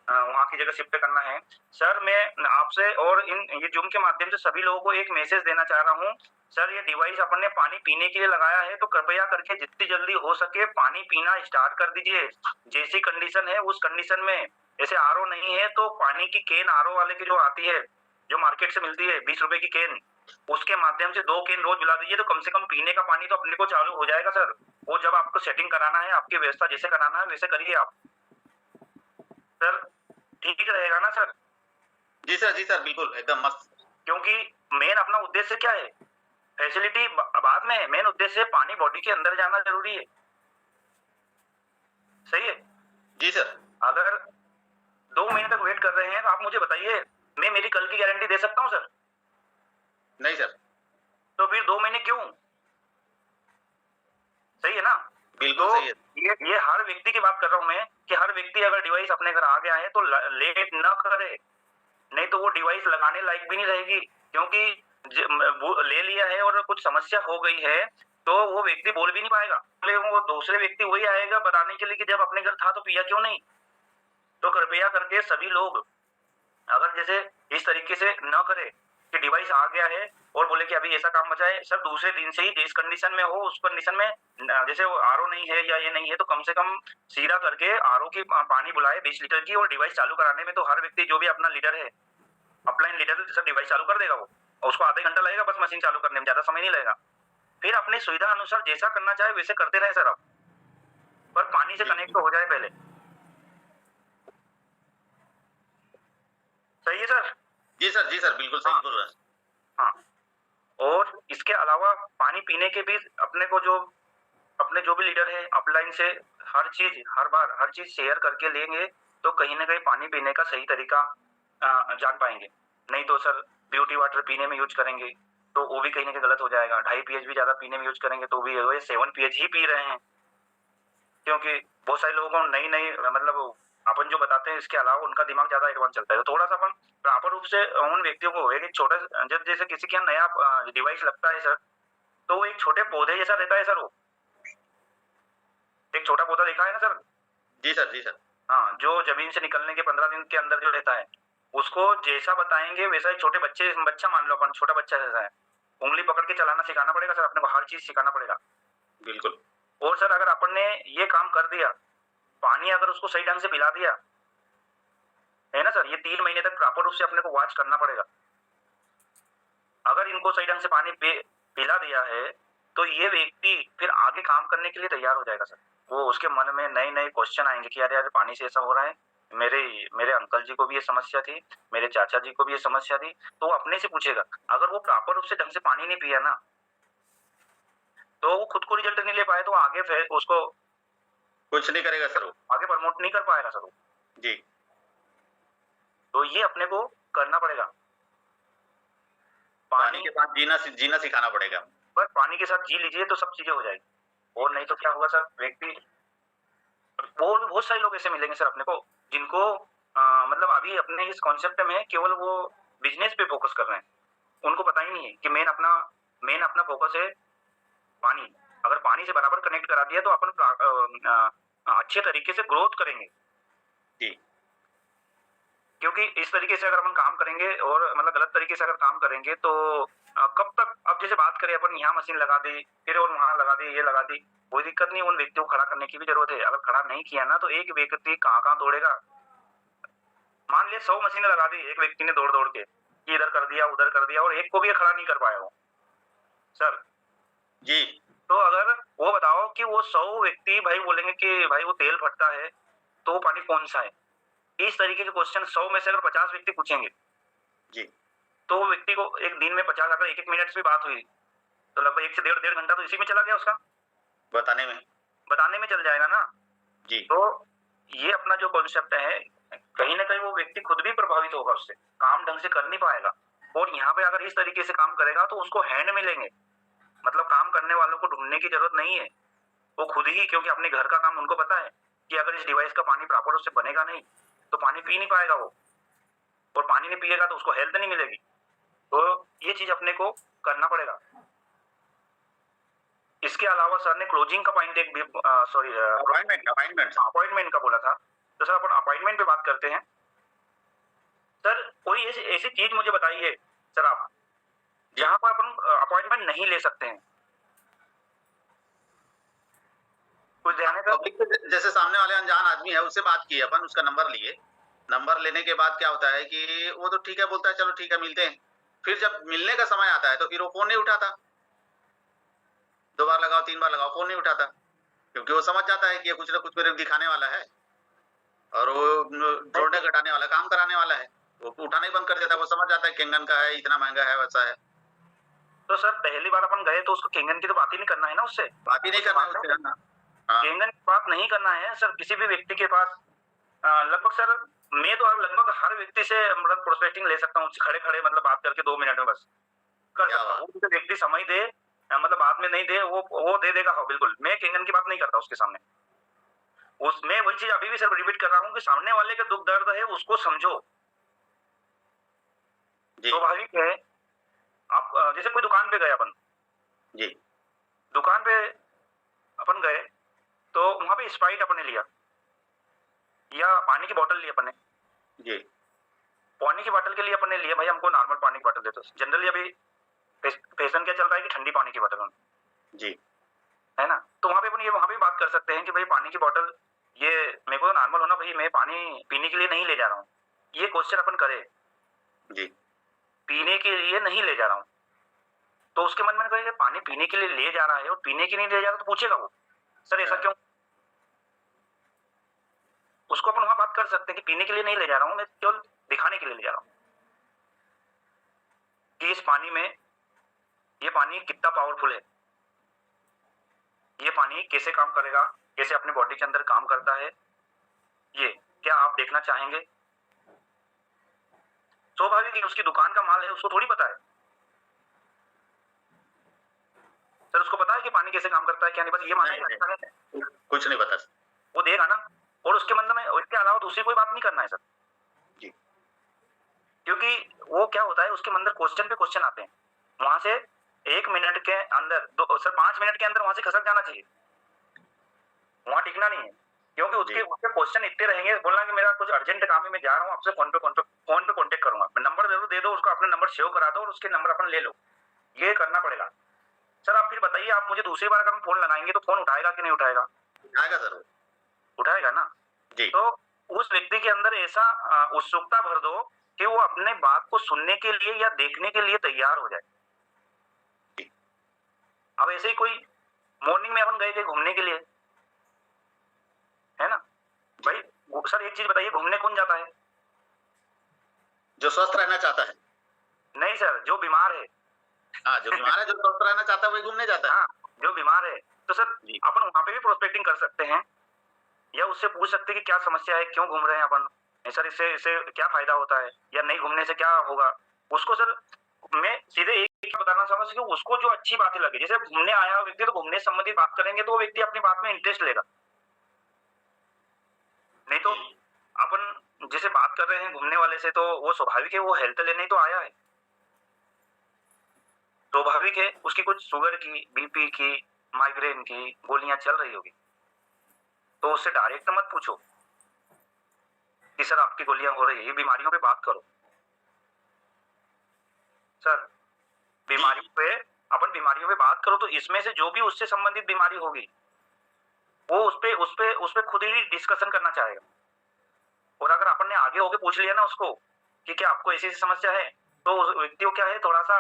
वहाँ की जगह शिफ्ट करना है। सर मैं आपसे और ये जूम के माध्यम से सभी लोगों को एक मैसेज देना चाह रहा हूँ। सर ये डिवाइस अपन ने पानी पीने के लिए लगाया है तो कृपया करके जितनी जल्दी हो सके पानी पीना स्टार्ट कर दीजिए। जैसी कंडीशन है उस कंडीशन में, जैसे आरओ नहीं है तो पानी की केन आरओ वाले की जो आती है, जो मार्केट से मिलती है 20 रुपए की केन, उसके माध्यम से 2 केन रोज पिला दीजिए तो कम से कम पीने का पानी तो अपने को चालू हो जाएगा सर। वो जब आपको सेटिंग कराना है, आपकी व्यवस्था जैसे कराना है वैसे करिए आप सर, ठीक रहेगा ना सर? जी सर, बिल्कुल एकदम मस्त। क्योंकि मेन अपना उद्देश्य क्या है, फैसिलिटी बाद में, मेन उद्देश्य पानी बॉडी के अंदर जाना जरूरी है। सही है जी सर। अगर 2 महीने तक वेट कर रहे हैं तो आप मुझे बताइए, मैं मेरी कल की गारंटी दे सकता हूँ सर? नहीं सर। तो फिर 2 महीने क्यों? सही है ना? बिल्कुल सही है। ये हर व्यक्ति की बात कर रहा हूं मैं कि हर व्यक्ति अगर डिवाइस अपने घर आ गया है तो लेट न करे, नहीं तो वो डिवाइस लगाने लायक भी नहीं रहेगी। क्योंकि ले लिया है और कुछ समस्या हो गई है तो वो व्यक्ति बोल भी नहीं पाएगा, वो दूसरे व्यक्ति वही आएगा बताने के लिए कि जब अपने घर था तो पिया क्यों नहीं। तो कृपया करके सभी लोग अगर जैसे इस तरीके से न करे कि डिवाइस आ गया है और बोले कि अभी ऐसा काम बचा है, सर दूसरे दिन से ही जिस कंडीशन में हो उस कंडीशन में, जैसे वो आरओ नहीं है या ये नहीं है तो कम से कम सीधा करके आरओ की पानी बुलाए 20 लीटर की, और डिवाइस चालू कराने में तो हर व्यक्ति जो भी अपना लीडर है, अपलाइन लीडर, सर डिवाइस चालू कर देगा वो, और उसको आधे घंटा लगेगा बस मशीन चालू करने में, ज्यादा समय नहीं लगेगा। फिर अपनी सुविधा अनुसार जैसा करना चाहे वैसे करते रहे सर आप, पर पानी से कनेक्ट तो हो जाए पहले। सही है सर? जी सर, बिल्कुल सही बोल रहे हैं। हाँ, और इसके अलावा पानी पीने के भी अपने को अपने जो भी लीडर है अपलाइन से हर चीज शेयर करके लेंगे तो कहीं ना कहीं पानी पीने का सही तरीका जान पाएंगे। नहीं तो सर ब्यूटी वाटर पीने में यूज करेंगे तो वो भी कहीं ना कहीं गलत हो जाएगा। 2.5 pH भी ज्यादा पीने में यूज करेंगे तो भी 7 pH ही पी रहे हैं, क्योंकि बहुत सारे लोगों को नई मतलब अपन जो बताते हैं इसके अलावा उनका दिमाग ज्यादा एडवांस चलता है। तो थोड़ा सा अपन प्रॉपर रूप से उन व्यक्तियों को एक छोटा, जब जैसे किसी के नया डिवाइस लगता है सर तो वो एक छोटे पौधे जैसा रहता है सर, वो एक छोटा पौधा देखा है ना सर? जी सर। हाँ, जो जमीन से निकलने के 15 दिन के अंदर जो रहता है उसको जैसा बताएंगे वैसा ही छोटे बच्चा मान लो अपन, छोटा बच्चा जैसा है, उंगली पकड़ के चलाना सिखाना पड़ेगा सर, अपने को हर चीज सिखाना पड़ेगा। बिल्कुल। और सर अगर अपन ने ये काम कर दिया, पानी अगर उसको सही ढंग से पिला दिया है ना सर, ये 3 महीने तक प्रॉपर रूप से अपने को वॉच करना पड़ेगा। अगर इनको सही ढंग से पानी पिला दिया है तो ये व्यक्ति फिर आगे काम करने के लिए तैयार हो जाएगा सर। वो उसके मन में नए क्वेश्चन आएंगे कि यार पानी से ऐसा हो रहा है, मेरे अंकल जी को भी ये समस्या थी, मेरे चाचा जी को भी ये समस्या थी, तो वो अपने से पूछेगा। अगर वो प्रॉपर रूप से ढंग से पानी नहीं पिया ना तो वो खुद को रिजल्ट नहीं ले पाए तो आगे फिर उसको कुछ नहीं करेगा सर, वो आगे प्रमोट नहीं कर पाएगा सर वो। जी। तो ये अपने को करना पड़ेगा, पानी के साथ जीना सिखाना पड़ेगा। बस पानी के साथ जी लीजिए तो सब चीजें हो जाएगी। और नहीं तो क्या होगा सर, व्यक्ति वो बहुत सारे लोग ऐसे मिलेंगे सर अपने को जिनको मतलब अभी अपने इस कॉन्सेप्ट में केवल वो बिजनेस पे फोकस कर रहे हैं, उनको पता ही नहीं है कि मेन अपना फोकस है पानी। अगर पानी से बराबर कनेक्ट करा दिया तो अपन अच्छे तरीके से ग्रोथ करेंगे जी। क्योंकि इस तरीके से अगर अपन काम करेंगे और मतलब गलत तरीके से अगर काम करेंगे तो कब तक, अब जैसे बात करें अपन यहाँ मशीन लगा दी फिर और वहां लगा दी, ये लगा दी, कोई दिक्कत नहीं, उन व्यक्तियों को खड़ा करने की भी जरूरत है। अगर खड़ा नहीं किया ना तो एक व्यक्ति कहाँ दौड़ेगा। मान लिया 100 मशीनें लगा दी एक व्यक्ति ने दौड़ के, इधर कर दिया उधर कर दिया और एक को भी खड़ा नहीं कर पाया वो सर जी। तो अगर वो बताओ कि वो 100 व्यक्ति भाई बोलेंगे कि भाई वो तेल फटता है तो वो पानी कौन सा है, इस तरीके के क्वेश्चन 100 में से अगर 50 व्यक्ति पूछेंगे जी तो वो व्यक्ति को एक दिन में 50, अगर 1-1 मिनट भी बात हुई तो लगभग 1 से 1.5 घंटा तो इसी में चला गया उसका, बताने में चल जाएगा ना जी। तो ये अपना जो कॉन्सेप्ट है कहीं ना कहीं वो व्यक्ति खुद भी प्रभावित होगा, उससे काम ढंग से कर नहीं पाएगा। और यहाँ पे अगर इस तरीके से काम करेगा तो उसको हैंड मिलेंगे, मतलब काम करने वालों को ढूंढने की जरूरत नहीं है, वो खुद ही, क्योंकि अपने घर का काम उनको पता है कि अगर इस डिवाइस का पानी प्रॉपर उससे बनेगा नहीं तो पानी पी नहीं पाएगा वो, और पानी नहीं पिएगा तो उसको हेल्थ नहीं मिलेगी। तो ये चीज अपने को करना पड़ेगा। इसके अलावा सर ने क्लोजिंग का पॉइंट एक सॉरी अपॉइंटमेंट का बोला था, तो सर अपन अपॉइंटमेंट पे बात करते हैं। सर कोई ऐसी चीज मुझे बताइए सर आप, जहां पर अपन अपॉइंटमेंट नहीं ले सकते हैं, कुछ ध्यान है सर? पब्लिक पे जैसे सामने वाले अनजान आदमी है उससे बात की अपन, उसका नंबर लिए, नंबर लेने के बाद क्या होता है कि वो तो ठीक है बोलता है चलो ठीक है मिलते हैं, फिर जब मिलने का समय आता है तो फिर वो फोन नहीं उठाता, 2 बार लगाओ 3 बार लगाओ फोन नहीं उठाता, क्योंकि वो समझ जाता है कि ये कुछ ना कुछ मेरे को दिखाने वाला है और वो जोड़ने घटाने वाला काम कराने वाला है, वो उठाना ही बंद कर देता है, वो समझ जाता है केंगन का है, इतना महंगा है, वैसा है। तो सर पहली बार अपन गए तो उसको केंगन की तो बात ही नहीं करना है ना, उससे बात ही नहीं करना है उससे, हाँ। केंगन की बात नहीं करना है सर किसी भी व्यक्ति के पास। लगभग सर मैं तो लगभग हर व्यक्ति से मतलब प्रोस्पेक्टिंग ले सकता हूँ, खड़े खड़े मतलब बात करके 2 मिनट में बस कर क्या सकता बात? हूँ। वो व्यक्ति समय दे, मतलब बाद में नहीं दे, वो दे देगा। हाँ बिल्कुल, मैं केंगन की बात नहीं करता उसके सामने। उसमें वही चीज अभी भी सर रिपीट कर रहा हूँ कि सामने वाले का दुख दर्द है उसको समझो। जी स्वाभाविक है, आप जैसे कोई दुकान पे गए अपन, जी दुकान पे अपन गए तो वहां पे स्प्राइट अपने लिया या पानी की बोतल ली अपने, जी पानी की बोतल के लिए अपने लिए भाई हमको नॉर्मल पानी की बोतल दे दो। जनरली अभी फैशन क्या चल रहा है कि ठंडी पानी की बोतल जी है ना, तो वहां पे अपन ये वहां भी बात कर सकते हैं कि भाई पानी की बोतल ये मेरे को नॉर्मल होना भाई, मैं पानी पीने के लिए नहीं ले जा रहा हूँ, ये क्वेश्चन अपन करे, जी पीने के लिए नहीं ले जा रहा हूँ। तो उसके मन में कहेगा पानी पीने के लिए ले जा रहा है और पीने के लिए ले जा रहा है, तो पूछेगा वो सर ऐसा क्यों। उसको अपन वहां बात कर सकते हैं कि पीने के लिए नहीं ले जा रहा हूँ, मैं केवल दिखाने के लिए ले जा रहा हूँ कि इस पानी में ये पानी कितना पावरफुल है, ये पानी कैसे काम करेगा, कैसे अपने बॉडी के अंदर काम करता है, ये क्या आप देखना चाहेंगे। स्वाभाविक है उसकी दुकान का माल है, उसको थोड़ी पता है सर, उसको पता है कि पानी कैसे काम करता है क्या नहीं, बस ये माना है कुछ नहीं पता, वो देगा ना। और उसके मतलब में उसके अलावा दूसरी कोई बात नहीं करना है सर जी क्योंकि वो क्या होता है उसके अंदर क्वेश्चन पे क्वेश्चन आते हैं, वहां से 1 मिनट के अंदर सर 5 मिनट के अंदर वहां से खसक जाना चाहिए, वहां टिकना नहीं है, क्योंकि उसके क्वेश्चन इतने रहेंगे। बोलना कि मेरा कुछ अर्जेंट काम है, मैं जा रहा हूँ आपसे फोन पे कांटेक्ट करूंगा, नंबर दे दो उसको, अपना नंबर सेव करा दो और उसके नंबर अपन ले लो, ये करना पड़ेगा। सर आप फिर बताइए, आप मुझे दूसरी बार अगर हम फोन लगाएंगे तो फोन उठाएगा कि नहीं उठाएगा? उठाएगा सर, उठाएगा ना। जी तो उस व्यक्ति के अंदर ऐसा उत्सुकता भर दो कि वो अपने बात को सुनने के लिए या देखने के लिए तैयार हो जाए। अब ऐसे ही कोई मॉर्निंग में अपन गए थे घूमने के लिए, है ना भाई, सर एक चीज बताइए, घूमने कौन जाता है? जो स्वस्थ रहना चाहता है। नहीं सर, जो बीमार है। हाँ, जो बीमार है, जो स्वस्थ रहना चाहता है वही घूमने जाता है। हाँ, जो बीमार है। तो सर अपन वहां पे भी प्रोस्पेक्टिंग कर सकते हैं या उससे पूछ सकते हैं कि क्या समस्या है, क्यों घूम रहे हैं अपन, सर इससे क्या फायदा होता है या नहीं घूमने से क्या होगा। उसको सर मैं सीधे एक बताना समझ कि उसको जो अच्छी बातें लगे, जैसे घूमने आया व्यक्ति तो घूमने संबंधित बात करेंगे तो वो व्यक्ति अपनी बात में इंटरेस्ट लेगा। नहीं तो अपन जैसे बात कर रहे हैं घूमने वाले से, तो वो स्वाभाविक है वो हेल्थ लेने ही तो आया है, स्वाभाविक है उसकी कुछ शुगर की, बीपी की, माइग्रेन की गोलियां चल रही होगी, तो उससे डायरेक्ट मत पूछो कि सर आपकी गोलियां हो रही है, ये बीमारियों पे बात करो। सर बीमारियों पे बात करो, तो इसमें से जो भी उससे संबंधित बीमारी होगी वो उस पे खुद ही डिस्कशन करना चाहेगा। और अगर अपन ने आगे होके पूछ लिया ना उसको कि क्या आपको ऐसी समस्या है, तो उस व्यक्ति को क्या है थोड़ा सा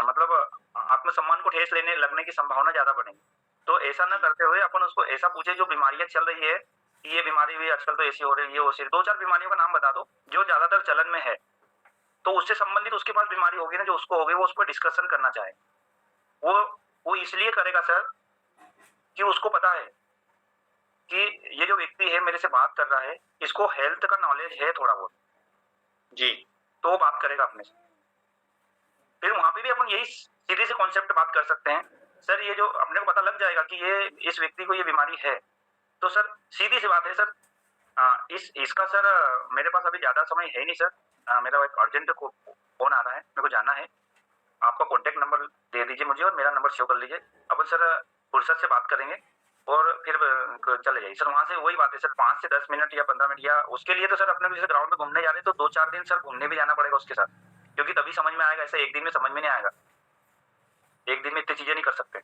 मतलब आत्मसम्मान को ठेस लगने की संभावना ज्यादा बढ़ेगी। तो ऐसा न करते हुए अपन उसको ऐसा पूछे जो बीमारियां चल रही है, ये बीमारी भी आजकल तो ऐसी हो रही है, वो 2-4 बीमारियों का नाम बता दो जो ज्यादातर चलन में है, तो उससे संबंधित उसके पास बीमारी होगी ना जो उसको होगी, वो उस पर डिस्कशन करना चाहे। वो इसलिए करेगा सर कि उसको पता है कि ये जो व्यक्ति है मेरे से बात कर रहा है, इसको हेल्थ का नॉलेज है थोड़ा बहुत, जी तो वो बात करेगा अपने से। फिर वहाँ पे भी अपन यही सीधे से कॉन्सेप्ट बात कर सकते हैं, सर ये जो अपने को पता लग जाएगा कि ये इस व्यक्ति को ये बीमारी है, तो सर सीधी सी बात है सर, इसका सर मेरे पास अभी ज़्यादा समय है नहीं सर, मेरा एक अर्जेंट फ़ोन आ रहा है, मेरे को जाना है, आपका कॉन्टैक्ट नंबर दे दीजिए मुझे और मेरा नंबर सेव कर लीजिए, अपन सर फुर्सत से बात करेंगे और फिर चले जाइए। सर वहाँ से वही बात है सर, 5 से 10 मिनट या 15 मिनट, या उसके लिए तो सर अपने को जैसे ग्राउंड में घूमने जा रहे हैं तो 2-4 दिन सर घूमने भी जाना पड़ेगा उसके साथ, क्योंकि तभी समझ में आएगा, ऐसे एक दिन में समझ में नहीं आएगा, एक दिन में इतनी चीज़ें नहीं कर सकते।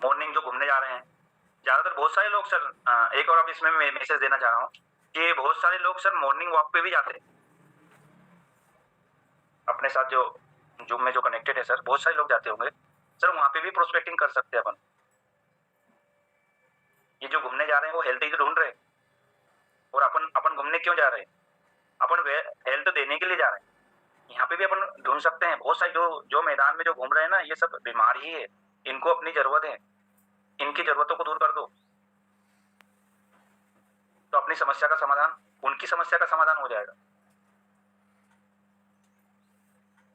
मॉर्निंग जो घूमने जा रहे हैं, ज़्यादातर बहुत सारे लोग सर, एक और अब इसमें मैं मैसेज देना चाह रहा हूँ कि बहुत सारे लोग सर मॉर्निंग वॉक पे भी जाते हैं, अपने साथ जो जूम में जो कनेक्टेड है सर, बहुत सारे लोग जाते होंगे सर, वहाँ पे भी प्रोस्पेक्टिंग कर सकते हैं अपन। ये जो घूमने जा रहे हैं वो हेल्थ ही तो ढूंढ रहे हैं, और अपन अपन घूमने क्यों जा रहे हैं, अपन हेल्थ देने के लिए जा रहे हैं। यहाँ पे भी अपन ढूंढ सकते हैं, बहुत सारे जो मैदान में जो घूम रहे हैं ना, ये सब बीमार ही है, इनको अपनी जरूरत है, इनकी जरूरतों को दूर कर दो तो अपनी समस्या का समाधान, उनकी समस्या का समाधान हो जाएगा।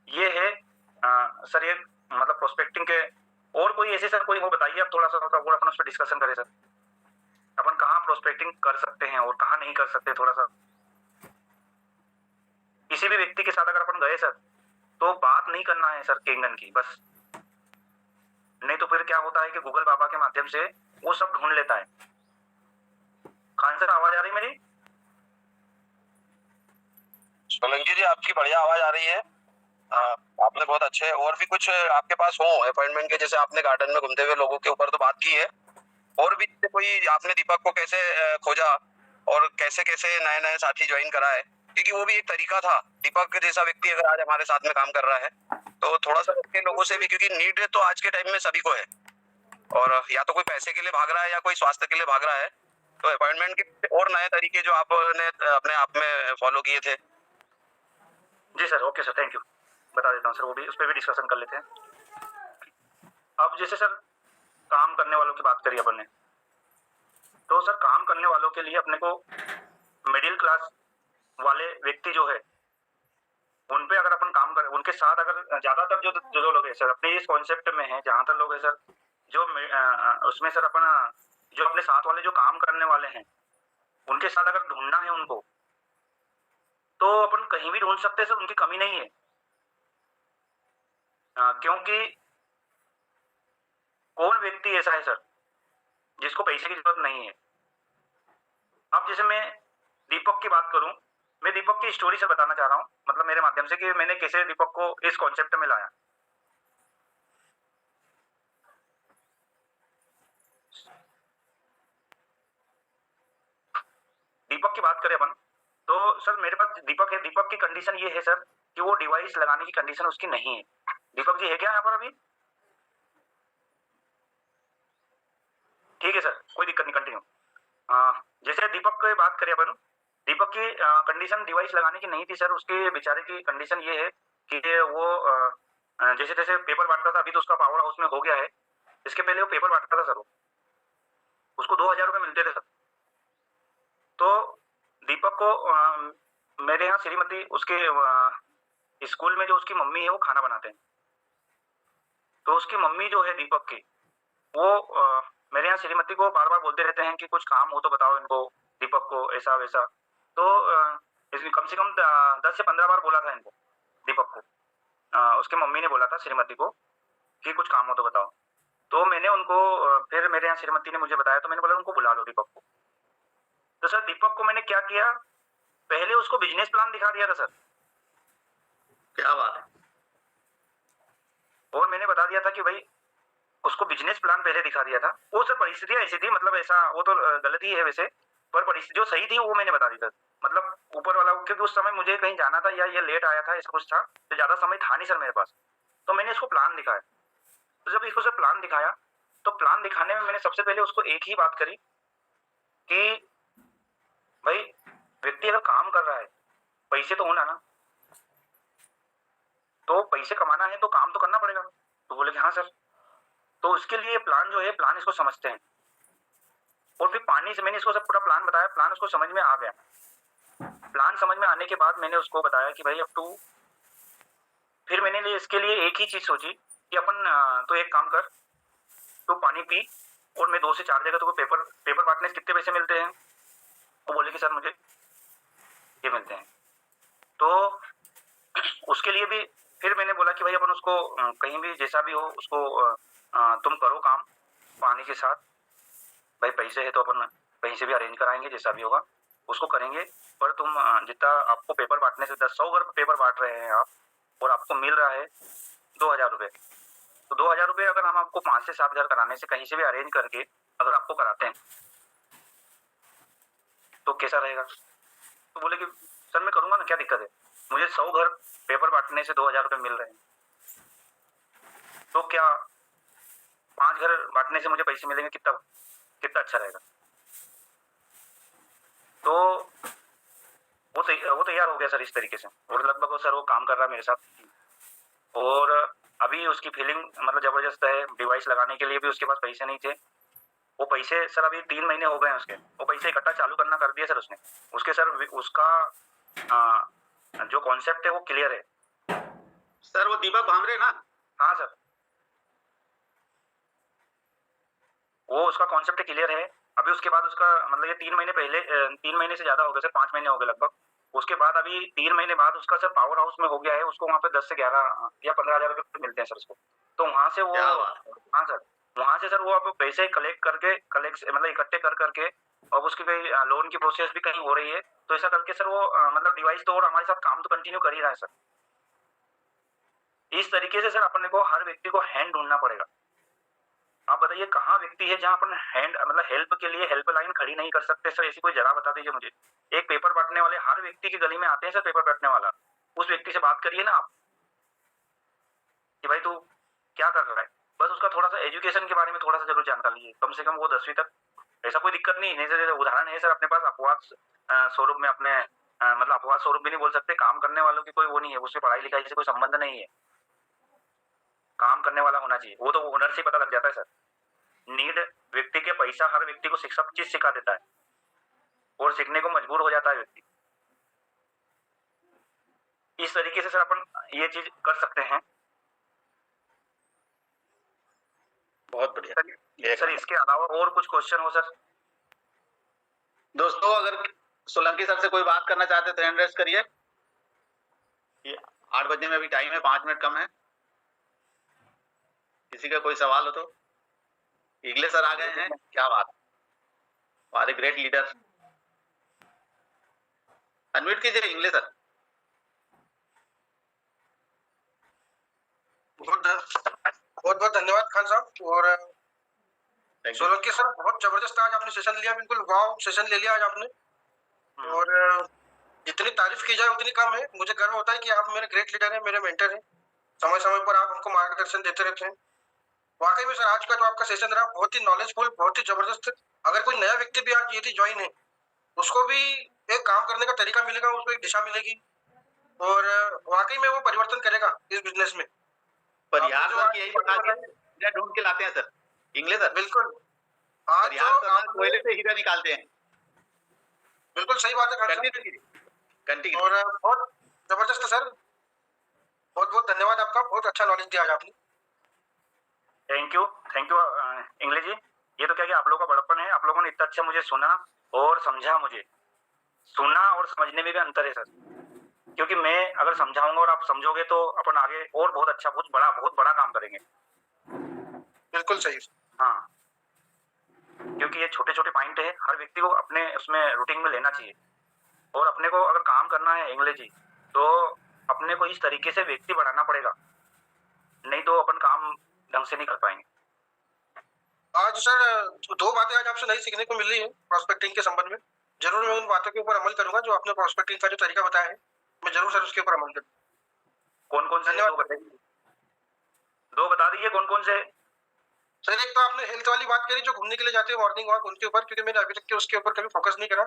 ये है सर, ये मतलब प्रोस्पेक्टिंग के। और कोई ऐसे सर कोई हो बताइए, आप थोड़ा सा और अपन उस पर डिस्कशन करें सर, अपन कहाँ प्रोस्पेक्टिंग कर सकते हैं और कहाँ नहीं कर सकते, थोड़ा सा किसी भी व्यक्ति के साथ अगर अपन गए सर तो बात नहीं करना है सर केंगन की, बस, नहीं तो फिर क्या होता है कि गूगल बाबा के माध्यम से वो सब ढूंढ लेता है। खान सर आवाज आ रही मेरी? सोलंकी जी आपकी बढ़िया आवाज आ रही है। आपने बहुत अच्छे और भी कुछ आपके पास हो अपॉइंटमेंट के, जैसे आपने गार्डन में घूमते हुए लोगों के ऊपर तो बात की है, और भी कोई आपने दीपक को कैसे खोजा और कैसे कैसे नए नए साथी ज्वाइन करा है, क्योंकि वो भी एक तरीका था। दीपक जैसा व्यक्ति अगर आज हमारे साथ में काम कर रहा है तो थोड़ा सा के लोगों से भी, क्योंकि नीड तो आज के टाइम में सभी को है, और या तो कोई पैसे के लिए भाग रहा है या कोई स्वास्थ्य के लिए भाग रहा है, तो अपॉइंटमेंट के और नए तरीके जो आपने अपने आप में फॉलो किए थे। जी sir, okay sir, thank you, बता देता हूँ सर, वो भी उस पर भी डिस्कशन कर लेते हैं। अब जैसे सर काम करने वालों की बात करी अपन ने, तो सर काम करने वालों के लिए अपने को मिडिल क्लास वाले व्यक्ति जो है उन पे अगर अपन काम करें, उनके साथ अगर ज्यादातर जो लोग है सर अपने इस कॉन्सेप्ट में है, जहां तक लोग है सर जो उसमें सर अपन जो अपने साथ वाले जो काम करने वाले हैं उनके साथ अगर ढूंढना है उनको, तो अपन कहीं भी ढूंढ सकते हैं सर, उनकी कमी नहीं है, क्योंकि कौन व्यक्ति ऐसा है सर जिसको पैसे की जरूरत नहीं है। अब जैसे मैं दीपक की बात करूं, मैं दीपक की स्टोरी से बताना चाह रहा हूं, मतलब मेरे माध्यम से कि मैंने कैसे दीपक को इस कॉन्सेप्ट में लाया। दीपक की बात करें अपन, तो सर मेरे पास दीपक है, दीपक की कंडीशन ये है सर कि वो डिवाइस लगाने की कंडीशन उसकी नहीं है। दीपक जी है क्या यहाँ पर अभी? ठीक है सर, कोई दिक्कत नहीं, कंटिन्यू। जैसे दीपक की बात करें अपन, दीपक की कंडीशन डिवाइस लगाने की नहीं थी सर, उसके बेचारे की कंडीशन ये है कि वो जैसे जैसे पेपर बांटता था, अभी तो उसका पावर हाउस में हो गया है, इसके पहले वो पेपर बांटता था सर, उसको 2000 रुपये मिलते थे सर। तो दीपक को मेरे यहाँ श्रीमती उसके स्कूल में जो उसकी मम्मी है वो खाना बनाते हैं, तो उसकी मम्मी जो है दीपक की, वो मेरे यहाँ श्रीमती को बार बार बोलते रहते हैं कि कुछ काम हो तो बताओ इनको, दीपक को ऐसा वैसा, तो इसने कम से कम 10 से 15 बार बोला था इनको, दीपक को, उसके मम्मी ने बोला था श्रीमती को कि कुछ काम हो तो बताओ। तो मैंने उनको फिर मेरे यहाँ श्रीमती ने मुझे बताया, तो मैंने बोला उनको बुला लो दीपक को। तो सर दीपक को मैंने क्या किया, पहले उसको बिजनेस प्लान दिखा दिया था सर। क्या बात है। और मैंने बता दिया था कि भाई उसको बिजनेस प्लान पहले दिखा दिया था, वो सर परिस्थितियां ऐसी थी, मतलब ऐसा वो तो गलत ही है वैसे, पर परिस्थिति जो सही थी वो मैंने बता दी था, मतलब ऊपर वाला, क्योंकि उस समय मुझे कहीं जाना था या ये लेट आया था, ऐसा कुछ था, तो ज्यादा समय था नहीं सर मेरे पास, तो मैंने इसको प्लान दिखाया। तो जब इसको सर प्लान दिखाया, तो प्लान दिखाने में मैंने सबसे पहले उसको एक ही बात करी कि भाई व्यक्ति अगर काम कर रहा है, पैसे तो होना ना, तो पैसे कमाना है तो काम तो करना पड़ेगा। तो बोले कि हाँ सर, तो उसके लिए प्लान जो है, प्लान इसको समझते हैं, और फिर पानी से मैंने इसको सब पूरा प्लान बताया, प्लान उसको समझ में आ गया। प्लान समझ में आने के बाद मैंने उसको बताया कि भाई अब तू, फिर मैंने इसके लिए एक ही चीज सोची कि अपन तो एक काम कर, तू पानी पी और मैं 2 से 4 जगह तो पेपर बांटने से कितने पैसे मिलते हैं? वो बोले कि सर मुझे ये मिलते हैं। तो उसके लिए भी फिर मैंने बोला कि भाई अपन उसको कहीं भी जैसा भी हो उसको तुम करो काम पानी के साथ, भाई पैसे है तो अपन कहीं से भी अरेंज कराएंगे, जैसा भी होगा उसको करेंगे, पर तुम जितना आपको पेपर बांटने से 100 घर पेपर बांट रहे हैं आप और आपको मिल रहा है 2000 रुपये, तो 2000 रुपये अगर हम आपको 5 से 7 घर कराने से कहीं से भी अरेंज करके अगर आपको कराते हैं तो कैसा रहेगा? तो बोले कि सर मैं करूंगा ना, क्या दिक्कत है, मुझे 100 घर पेपर बांटने से 2000 रुपये मिल रहे हैं, तो क्या 5 घर बांटने से मुझे पैसे मिलेंगे, कितना कितना अच्छा रहेगा। तो वो तैयार हो गया सर इस तरीके से, और लगभग वो सर वो काम कर रहा है मेरे साथ। और अभी उसकी फीलिंग मतलब जबरदस्त है, डिवाइस लगाने के लिए भी उसके पास पैसे नहीं थे, वो पैसे सर अभी 3 महीने हो गए हैं उसके, वो पैसे इकट्ठा चालू करना कर दिया सर उसने, उसके सर उसका जो कॉन्सेप्ट है वो क्लियर है। सर वो दीपक भामरे ना? हाँ सर, वो उसका कॉन्सेप्ट क्लियर है। अभी उसके बाद उसका मतलब ये 3 महीने पहले 3 महीने से ज्यादा हो गए सर, 5 महीने हो गए लगभग। उसके बाद अभी 3 महीने बाद उसका सर पावर हाउस में हो गया है, उसको वहाँ पे 10 से 11 या 15,000 रुपये मिलते हैं सर उसको। तो वहाँ से वो, हाँ सर, वहाँ से सर वो अब पैसे कलेक्ट मतलब इकट्ठे कर करके अब उसकी कोई लोन की प्रोसेस भी कहीं हो रही है, तो ऐसा करके सर वो मतलब डिवाइस तो और हमारे साथ काम तो कंटिन्यू कर ही रहा है सर। इस तरीके से सर अपने को हर व्यक्ति को हैंड ढूंढना पड़ेगा। आप बताइए कहाँ व्यक्ति है जहाँ अपन हैंड मतलब हेल्प के लिए हेल्पलाइन खड़ी नहीं कर सकते सर, ऐसी कोई जगह बता दीजिए मुझे। एक पेपर बांटने वाले हर व्यक्ति की गली में आते हैं सर, पेपर बांटने वाला, उस व्यक्ति से बात करिए ना आप कि भाई तू क्या कर रहा है, बस उसका थोड़ा सा एजुकेशन के बारे में थोड़ा सा जरूर जानकारी लीजिए, कम से कम वो 10वीं तक, ऐसा कोई दिक्कत नहीं है। जैसे उदाहरण है सर अपने पास अपवाद स्वरूप में अपने मतलब अपवाद स्वरूप भी नहीं बोल सकते, काम करने वालों की कोई वो नहीं है, उससे पढ़ाई लिखाई से कोई संबंध नहीं है, काम करने वाला होना चाहिए, वो तो हुनर से पता लग जाता है सर। नीड व्यक्ति के पैसा हर व्यक्ति को सब चीज सिखा देता है और सीखने को मजबूर हो जाता है व्यक्ति। इस तरीके से सर अपन ये चीज कर सकते हैं। बहुत बढ़िया सर इसके अलावा और कुछ क्वेश्चन हो सर? दोस्तों अगर सोलंकी सर से कोई बात करना चाहते तो हैंड रेस करिए, 8 बजे में अभी टाइम है, 5 मिनट कम है। किसी का कोई सवाल हो तो। इगले सर आ गए हैं, क्या बात, हमारे ग्रेट लीडर। अनम्यूट कीजिए इंग्लिश सर। बहुत बहुत धन्यवाद खान साहब। और सोलंकी सर बहुत जबरदस्त आज आपने सेशन लिया, बिल्कुल वाव सेशन ले लिया आज आपने। और जितनी तारीफ की जाए उतनी कम है। मुझे गर्व होता है कि आप मेरे ग्रेट लीडर हैं, मेरे मेंटर हैं, समय समय पर आप हमको मार्गदर्शन देते रहते हैं। वाकई में सर आज का जो आपका सेशन रहा बहुत ही नॉलेजफुल, बहुत ही जबरदस्त। अगर कोई नया व्यक्ति भी आज यदि ज्वाइन है उसको भी एक काम करने का तरीका मिलेगा, उसको एक दिशा मिलेगी और वाकई में वो परिवर्तन करेगा इस बिजनेस में। परिहार सर यही बता के ढूंढ के लाते हैं सर, इंग्लिश सर। बिल्कुल आज परिहार कोयले से हीरा निकालते हैं। बिल्कुल सही बात है कंटिन्यू। और बहुत जबरदस्त सर, बहुत बहुत धन्यवाद आपका, बहुत अच्छा नॉलेज दिया आज आपने। थैंक यू इंग्लिश जी। ये तो क्या कि आप लोगों का बड़प्पन है, आप लोगों ने इतना अच्छा मुझे सुना और समझा। मुझे सुना और समझने में भी अंतर है सर, क्योंकि मैं अगर समझाऊंगा और आप समझोगे तो अपन आगे और बहुत अच्छा बहुत बड़ा काम करेंगे। बिल्कुल सही। हाँ, क्योंकि ये छोटे छोटे पॉइंट है, हर व्यक्ति को अपने उसमें रूटीन में लेना चाहिए। और अपने को अगर काम करना है इंग्लिश जी तो अपने को इस तरीके से व्यक्ति बढ़ाना पड़ेगा, नहीं तो अपन काम ढंग से नहीं कर पाएंगे। आज सर 2 बातें आज आपसे नई सीखने को मिल रही है प्रोस्पेक्टिंग के संबंध में। जरूर मैं उन बातों के ऊपर अमल करूंगा जो आपने प्रोस्पेक्टिंग का जो तरीका बताया है, मैं जरूर सर उसके ऊपर अमल करूंगा। कौन कौन से? दो बता दीजिए कौन कौन से। सर एक तो आपने हेल्थ वाली बात करी, जो घूमने के लिए जाते हैं मॉर्निंग वॉक, उनके ऊपर, क्योंकि मैंने अभी तक के उसके ऊपर कभी फोकस नहीं करा।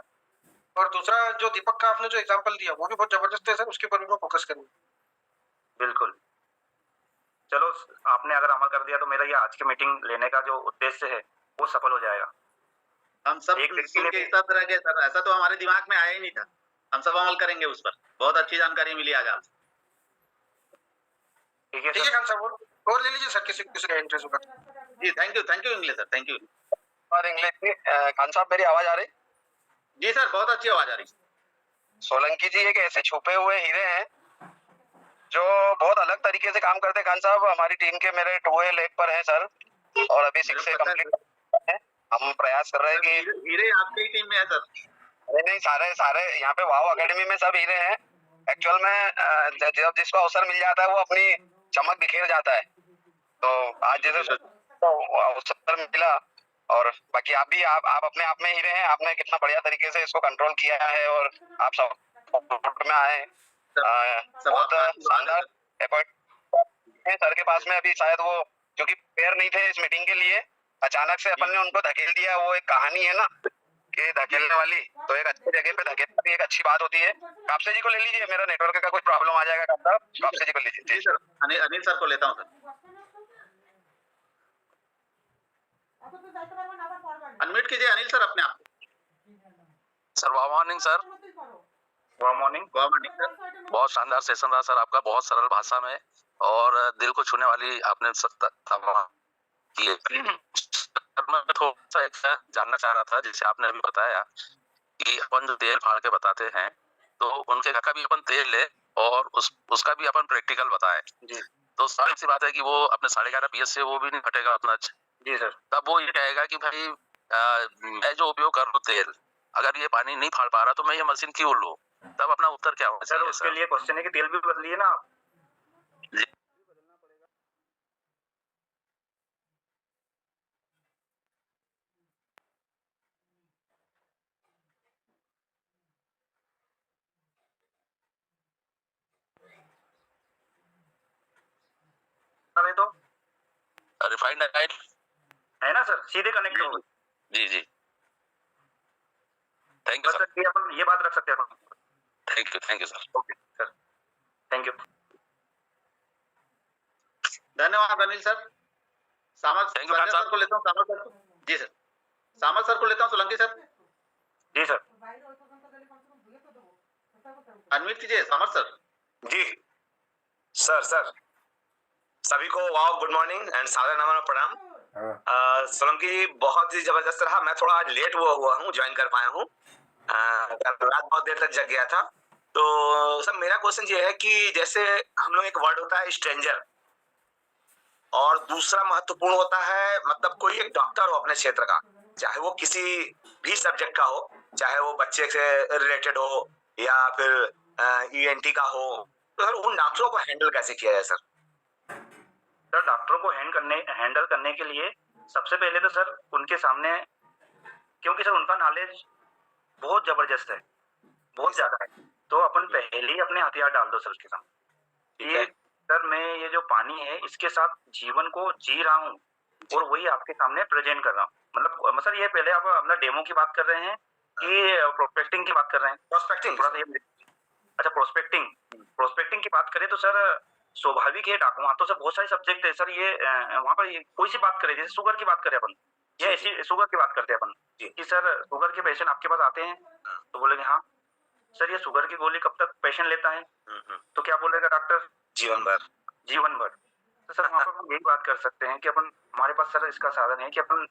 और दूसरा जो दीपक का आपने जो एग्जांपल दिया वो भी बहुत जबरदस्त है सर, उसके ऊपर भी मैं फोकस करूंगा। बिल्कुल, चलो आपने अगर अमल कर दिया तो मेरा ये आज की मीटिंग लेने का जो उद्देश्य है वो सफल हो जाएगा। हम सब एक व्यक्ति सुन ने के इस तरह के सर, ऐसा तो हमारे दिमाग में आया ही नहीं था। हम सब अमल करेंगे उस पर। बहुत अच्छी जानकारी मिली आज आपसे। ठीक है ठीक है खान साहब, और ले लीजिए सर, किसी किसी का इंटरेस्ट होगा। जी thank you English sir, thank you. और इंग्लिश में खान साहब मेरी आवाज आ रही? जी सर, बहुत अच्छी आवाज आ रही। सोलंकी जी एक ऐसे छुपे हुए हीरे हैं जो बहुत अलग तरीके से काम करते हैं। खान साहब हमारी टीम के मेरे 2A लेग पर है सर, और अभी 6 से कंप्लीट है। हम प्रयास कर रहे हैं कि हीरे आपकी टीम में है सर। नहीं सारे सारे यहाँ पे वाव एकेडमी में सब हीरे हैं। एक्चुअल में जब जिसको अवसर मिल जाता है वो अपनी चमक बिखेर जाता है। तो आज जैसे तो अवसर मिला, और बाकी आप भी आप अपने आप में हीरे हैं। आपने कितना बढ़िया तरीके से इसको कंट्रोल किया है और आप सब सपोर्ट में आए। बहुत शानदार अपॉइंटमेंट है सर के पास में। अभी शायद वो क्योंकि प्रिपेयर नहीं थे इस मीटिंग के लिए, अचानक से अपन ने उनको धकेल दिया। वो एक कहानी है ना कि धकेलने वाली, तो एक अच्छी जगह पे धकेलना भी एक अच्छी बात होती है। कापसे जी को ले लीजिए, मेरा नेटवर्क का कुछ प्रॉब्लम आ जाएगा। कापसे जी को लीजिए। जी सर, अनिल सर को लेता हूँ सर। अनम्यूट कीजिए अनिल सर अपने आप। Sir good morning sir. Good morning sir. बहुत शानदार सेशन रहा सर आपका, बहुत सरल भाषा में और दिल को छूने वाली आपने की है। मैं थोड़ा सा एक जानना चाह रहा था, जैसे आपने अभी बताया कि अपन जो तेल फाड़ के बताते हैं तो उनके का भी अपन तेल ले और उसका भी अपन प्रैक्टिकल बताए जी। तो सारी सी बात है कि वो अपने 11.5 PS से वो भी नहीं फटेगा उतना। जी सर। तब वो ये कहेगा कि भाई मैं जो उपयोग कर रहा हूँ तेल, अगर ये पानी नहीं फाड़ पा रहा तो मैं ये मशीन क्यों लूं? तब अपना उत्तर क्या होगा सर? उसके लिए क्वेश्चन है कि तेल भी बदलिए ना आप। जी। अरे तो रिफाइंड ऑयल है ना सर, सीधे कनेक्ट हो। जी जी थैंक यू सर। ये अपन ये बात रख सकते हैं। Thank you sir. Okay sir, thank you. धन्यवाद अनिल सर। सामल सर को लेता हूँ। सामल सर जी सर, सामल सर को लेता हूँ। सोलंकी सर जी सर। अनम्यूट कीजिए सामल सर। जी सर। सभी को वाओ गुड मॉर्निंग एंड सादर नमन प्रणाम। सोलंकी जी बहुत ही जबरदस्त रहा। मैं थोड़ा आज लेट हुआ हूँ, ज्वाइन कर पाया हूँ। रात बहुत देर तक जग गया था। तो सर मेरा क्वेश्चन ये है कि जैसे हम लोग एक वर्ड होता है स्ट्रेंजर, और दूसरा महत्वपूर्ण होता है मतलब कोई एक डॉक्टर हो अपने क्षेत्र का, चाहे वो किसी भी सब्जेक्ट का हो, चाहे वो बच्चे से रिलेटेड हो या फिर ENT का हो, तो सर उन डॉक्टरों को हैंडल कैसे किया जाए सर? सर डॉक्टरों को हैंडल करने के लिए सबसे पहले तो सर उनके सामने, क्योंकि सर उनका नॉलेज बहुत जबरदस्त है, बहुत ज्यादा है, तो अपन पहले ही अपने हथियार डाल दो सर उसके सामने। ये सर मैं ये जो पानी है इसके साथ जीवन को जी रहा हूँ और वही आपके सामने प्रेजेंट कर रहा हूँ। मतलब सर ये पहले आप अपना डेमो की बात कर रहे हैं कि प्रोस्पेक्टिंग की बात कर रहे हैं? प्रोस्पेक्टिंग थोड़ा सा अच्छा, प्रोस्पेक्टिंग की बात करें तो सर स्वाभाविक है, वहाँ तो सर बहुत सारे सब्जेक्ट है सर। ये वहाँ पर कोई सी बात करें, जैसे शुगर की बात करें अपन, या ऐसी शुगर की बात करते हैं अपन कि सर शुगर के पेशेंट आपके पास आते हैं तो बोलेंगे हाँ सर ये शुगर की गोली कब तक पेशेंट लेता है? तो क्या बोलेगा डॉक्टर? जीवन भर। तो सर वहाँ पर हम यही बात कर सकते हैं कि अपन हमारे पास सर इसका साधन है कि अपन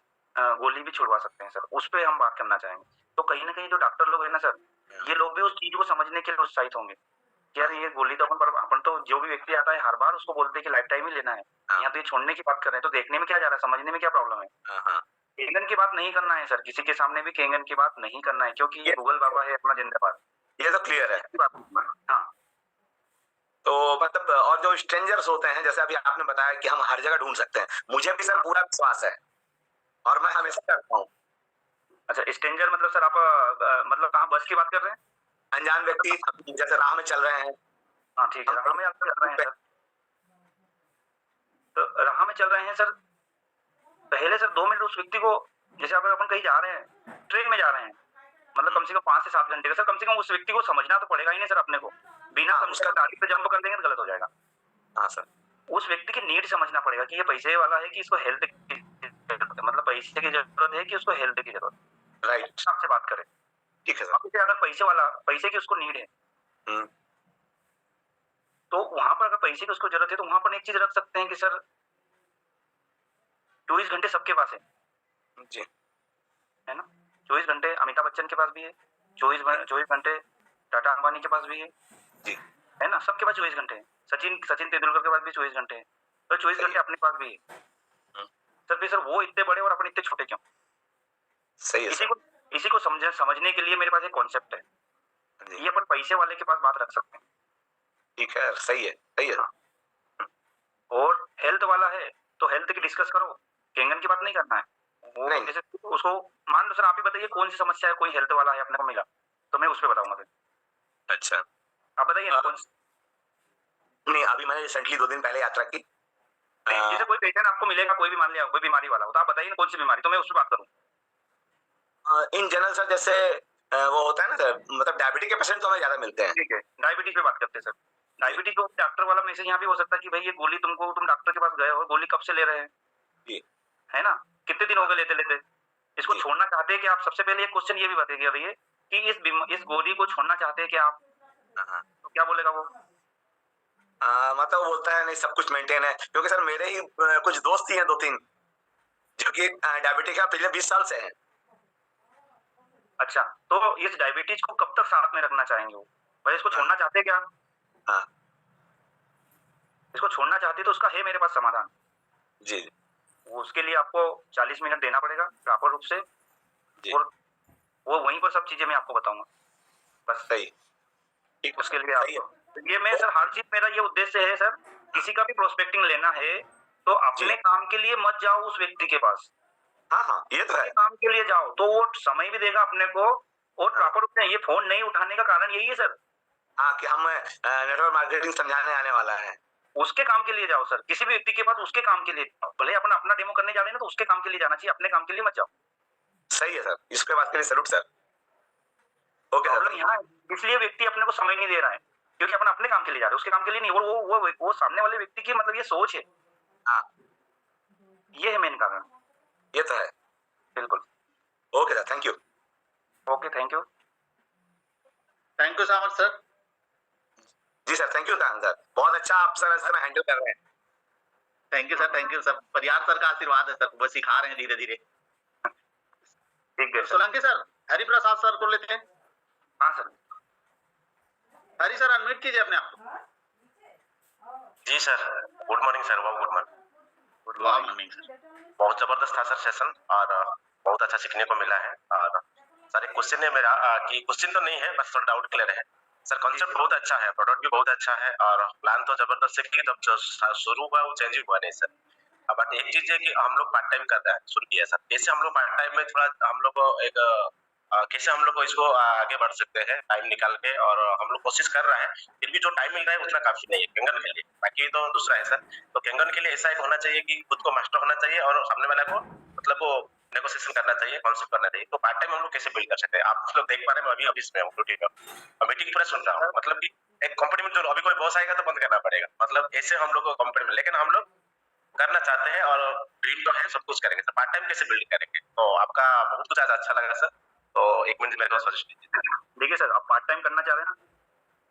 गोली भी छुड़वा सकते हैं सर। उस पर हम बात करना चाहेंगे। तो कहीं ना कहीं जो डॉक्टर लोग है ना सर, ये लोग भी उस चीज को समझने के लिए उत्साहित होंगे कि यार ये गोली तो अपन तो जो भी व्यक्ति आता है हर बार उसको बोलते हैं कि लाइफ टाइम ही लेना है। यहाँ तो ये छोड़ने की बात कर रहे हैं, तो देखने में क्या जा रहा है, समझने में क्या प्रॉब्लम है? केंगन की बात नहीं करना है सर, किसी के सामने भी केंगन की बात नहीं करना है, क्योंकि ये गूगल बाबा है अपना जिंदाबाद। ये तो क्लियर है। हाँ तो मतलब और जो स्ट्रेंजर्स होते हैं जैसे अभी आपने बताया कि हम हर जगह ढूंढ सकते हैं, मुझे भी सर पूरा विश्वास है और मैं हमेशा करता हूँ। अच्छा, स्ट्रेंजर मतलब सर आप मतलब कहाँ बस की बात कर रहे हैं? अनजान व्यक्ति जैसे राह में चल रहे हैं। हाँ ठीक है, राह में चल रहे हैं सर। तो राह में चल रहे हैं सर, पहले सर 2 मिनट उस व्यक्ति को, जैसे अगर अपन कहीं जा रहे हैं, ट्रेन में जा रहे हैं, मतलब कम से कम 5 से 7 घंटे का सर, कम से कम उस व्यक्ति को समझना तो पड़ेगा ही नहीं सर अपने को। बिना उसका गाड़ी पे जंप कर देंगे तो गलत हो जाएगा। हाँ सर, उस व्यक्ति की नीड समझना पड़ेगा कि ये पैसे वाला है कि इसको हेल्थ मतलब पैसे की जरूरत है कि उसको हेल्थ की जरूरत। राइट, आपसे बात करे। ठीक है सर। अब जैसे अगर पैसे की उसको नीड है, हम्म, तो वहां पर अगर पैसे की उसको जरूरत है तो वहां पर एक चीज रख सकते हैं कि सर 24 घंटे सबके पास जी, है ना। 24 घंटे अमिताभ बच्चन के पास भी है, 24 घंटे टाटा अंबानी के पास भी जी, है ना, सबके पास 24 घंटे है। सचिन तेंदुलकर के पास भी 24 घंटे है, तो 24 घंटे अपने पास भी है। सर फिर सर वो इतने बड़े और अपन इतने छोटे क्यों? सही है सर। इसी को समझने के लिए मेरे पास एक कॉन्सेप्ट है, जी, ये अपन पैसे वाले के पास बात रख सकते हैं। ठीक है, सही है, सही है। और हेल्थ वाला है तो हेल्थ की डिस्कस करो, केंगन की बात नहीं करना है। वो नहीं। जैसे उसको मान लो सर, आप ही बताइए कौन सी समस्या है, कोई हेल्थ वाला है अपने को मिला तो मैं उस पर बताऊंगा। फिर अच्छा, आप बताइए ना कौन सी। नहीं अभी मैंने रिसेंटली 2 दिन पहले यात्रा की। नहीं, जैसे कोई पेशेंट आपको मिलेगा, कोई भी मान लिया कोई बीमारी वाला हो, तो आप बताइए ना कौन सी बीमारी, तो मैं उस पर बात करूँ। इन जनरल सर जैसे वो होता है ना सर, मतलब डायबिटीज के पेशेंट तो हमें ज्यादा मिलते हैं। ठीक है, डायबिटीज पे बात करते हैं सर। डायबिटीज को डॉक्टर वाला मैसेज यहाँ भी हो सकता है कि भाई ये गोली तुम डॉक्टर के पास गए हो, गोली कब से ले रहे हैं, जी, है ना, कितने दिन हो गए लेते लेते, इसको जी। छोड़ना चाहते हैं कि आप? सबसे पहले एक क्वेश्चन ये भी बताइए भैया कि इस गोली को छोड़ना चाहते हैं कि आप? हाँ, तो क्या बोलेगा वो? मतलब वो बोलता है नहीं सब कुछ मेंटेन है, क्योंकि सर मेरे ही कुछ दोस्त ही हैं 2-3 जो कि डायबिटिक का पिछले 20 साल से हैं। अच्छा, तो इस डायबिटीज को कब तक साथ में रखना चाहेंगे वो? भाई इसको छोड़ना चाहते हैं क्या? हाँ, इसको छोड़ना चाहते तो उसका है मेरे पास समाधान। जी, उसके लिए आपको 40 मिनट देना पड़ेगा प्रॉपर रूप से, जी, और वो वहीं पर सब चीजें मैं आपको बताऊंगा बस। सही, ठीक है, उसके लिए सही है। आपको ये मैं सर हर चीज, मेरा ये उद्देश्य है सर, किसी का भी प्रोस्पेक्टिंग लेना है तो अपने काम के लिए मत जाओ उस व्यक्ति के पास, हाँ, हाँ, ये तो है। काम के लिए जाओ तो वो समय भी देगा अपने को, और प्रॉपर रूप से ये फोन नहीं उठाने का कारण यही है सर, हाँ, कि हम नेटवर्क मार्केटिंग समझाने आने वाला है। उसके काम के लिए जाओ सर। किसी भी व्यक्ति के पास उसके काम के लिए जाओ, भले अपना डेमो करने जा रहे हैं ना तो उसके काम के लिए जाना चाहिए, अपने काम के लिए मत जाओ। सही है सर, इसके बात के लिए salute sir. Okay problem sir, यहाँ है, इसलिए व्यक्ति अपने को समय नहीं दे रहा है क्योंकि अपन अपने काम के लिए जा रहे हैं, उसके काम के लिए नहीं। और वो सामने वाले व्यक्ति की मतलब ये सोच है, हाँ, ये है मेन कारण। ये तो है। बिल्कुल। Okay sir, thank you. Okay, thank you. Thank you so much sir. जी सर, थैंक यू सर, बहुत अच्छा आप सर इस तरह हैंडल कर रहे हैं। Thank you sir. परिवार सर का आशीर्वाद है सर, वो सिखा रहे हैं धीरे धीरे। ठीक है sir. Solanki sir, Hariprasad sir को लेते हैं। हाँ सर। हरि सर अनम्यूट कीजिए अपने आप को। जी sir, good morning sir. Good good morning sir. बहुत जबरदस्त था सर सेशन, और बहुत अच्छा सीखने को मिला है। और सर एक क्वेश्चन है मेरा, कि क्वेश्चन तो नहीं है, बस थोड़ा डाउट क्लियर है सर। कॉन्सेप्ट बहुत अच्छा है, प्रोडक्ट भी बहुत अच्छा है, और प्लान तो जबरदस्त है कि जब शुरू हुआ वो चेंज हुआ नहीं सर। बट एक चीज है कि हम लोग पार्ट टाइम कर रहे हैं, शुरू किया सर, कैसे हम लोग पार्ट टाइम में थोड़ा हम लोग को एक कैसे हम लोग को इसको आगे बढ़ सकते हैं टाइम निकाल के, और हम लोग कोशिश कर रहे हैं, फिर भी जो टाइम मिल रहा है उतना काफी नहीं है केंगन के लिए, बाकी तो दूसरा है सर। तो केंगन के लिए ऐसा एक होना चाहिए कि खुद को मास्टर होना चाहिए, और सामने वाले को मतलब वो नेगोशिएशन करना चाहिए, कॉन्सेप्ट करना चाहिए। तो पार्ट टाइम हम लोग कैसे बिल्ड कर सकते हैं? आप लोग देख पा रहे हैं, मैं अभी ऑफिस में हूँ, ड्यूटी में, और मीटिंग पूरा सुन रहा हूँ। मतलब कि एक कंपनी में जो अभी कोई बॉस आएगा तो बंद करना पड़ेगा, मतलब ऐसे हम लोग को कंपनी में, लेकिन हम लोग करना चाहते हैं और ड्रीम तो है, सब कुछ करेंगे सर। पार्ट टाइम कैसे बिल्ड करेंगे? तो आपका बहुत कुछ आज अच्छा लगा सर, तो 1 मिनट मेरे को सजेस्ट कीजिए। देखिए सर, आप पार्ट टाइम करना चाह रहे हैं ना?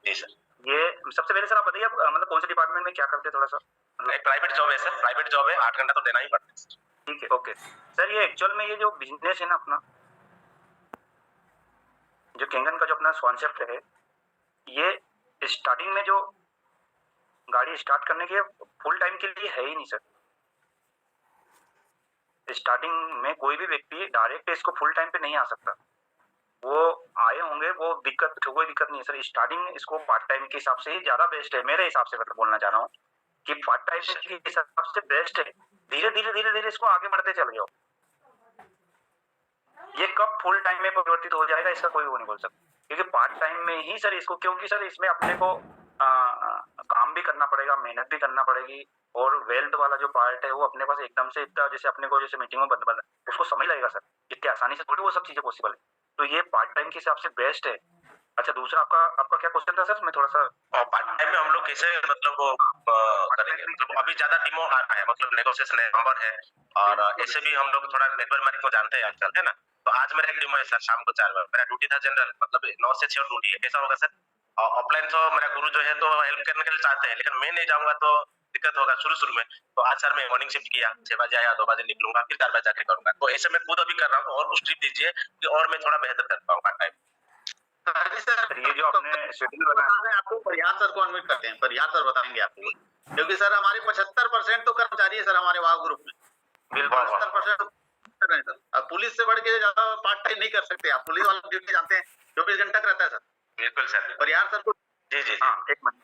जी सर। ये सबसे पहले सर आप बताइए, मतलब कौन से डिपार्टमेंट में क्या करते हैं थोड़ा सा? एक प्राइवेट जॉब है सर, प्राइवेट जॉब है, 8 घंटा तो देना ही पड़ता है सर। ठीक है, ओके सर। ये एक्चुअल में ये जो बिजनेस है ना अपना, जो केंगन का जो अपना कॉन्सेप्ट है, ये स्टार्टिंग में जो गाड़ी स्टार्ट करने के फुल टाइम के लिए है ही नहीं सर। स्टार्टिंग में कोई भी व्यक्ति डायरेक्ट इसको फुल टाइम पे नहीं आ सकता। वो आए होंगे, वो कोई दिक्कत नहीं है सर। स्टार्टिंग इसको पार्ट टाइम के हिसाब से ही ज्यादा बेस्ट है मेरे हिसाब से, मतलब बोलना चाह रहा हूँ कि पार्ट टाइम के हिसाब से बेस्ट है। धीरे धीरे इसको आगे बढ़ते चले जाओ। ये कब फुल टाइम में परिवर्तित हो जाएगा इसका कोई वो नहीं बोल सकता, क्योंकि पार्ट टाइम में ही सर इसको, क्योंकि सर इसमें अपने को काम भी करना पड़ेगा, मेहनत भी करना पड़ेगी, और वेल्थ वाला जो पार्ट है वो अपने पास एकदम से इतना, जैसे अपने को जैसे मीटिंग में बदल उसको समय लगेगा सर, इतनी आसानी से थोड़ी वो सब चीजें पॉसिबल है। तो ये पार्ट टाइम के हिसाब से बेस्ट है। अच्छा, दूसरा आपका क्या क्वेश्चन था सर? मैं थोड़ा सा पार्ट टाइम में हम लोग कैसे मतलब वो करेंगे? मतलब अभी ज्यादा डिमो आ रहा है, मतलब नेगोशिएशन है, नंबर है, और ऐसे भी हम लोग थोड़ा नेटवर्क मार्केटिंग को जानते हैं आजकल, है ना? तो आज मेरा एक ड्यूटी है सर, शाम को 4 बजे मेरा ड्यूटी था जनरल, मतलब 9 से 6 ड्यूटी है, कैसा होगा सर? ऑफलाइन तो मेरा गुरु जो है तो हेल्प करने के लिए चाहते हैं, लेकिन मैं नहीं जाऊंगा तो दिक्कत होगा शुरू में। तो आज सर मैं मॉर्निंग शिफ्ट किया, 6 बजे आया, 2 बजे निकलूंगा, फिर 4 बजे जाके करूंगा। तो ऐसे मैं खुद अभी कर रहा हूँ, और कुछ टिप दीजिए कि और मैं थोड़ा बेहतर कर पाऊंगा टाइम। सर ये जो आपने शेड्यूल बनाया, आपको परिहार सर को अनम्यूट करते हैं, परिहार सर बताएंगे आपको, क्योंकि सर हमारे 75% तो कर्मचारी है सर हमारे वाह ग्रुप में, बिल्कुल 75% कर रहे हैं सर। अब पुलिस से बढ़ के ज्यादा पार्ट टाइम नहीं कर सकते आप, पुलिस वाला ड्यूटी जानते हैं 24 घंटा का रहता है सर। बिल्कुल सर, परिहार सर को जी जी जी। हाँ एक मिनट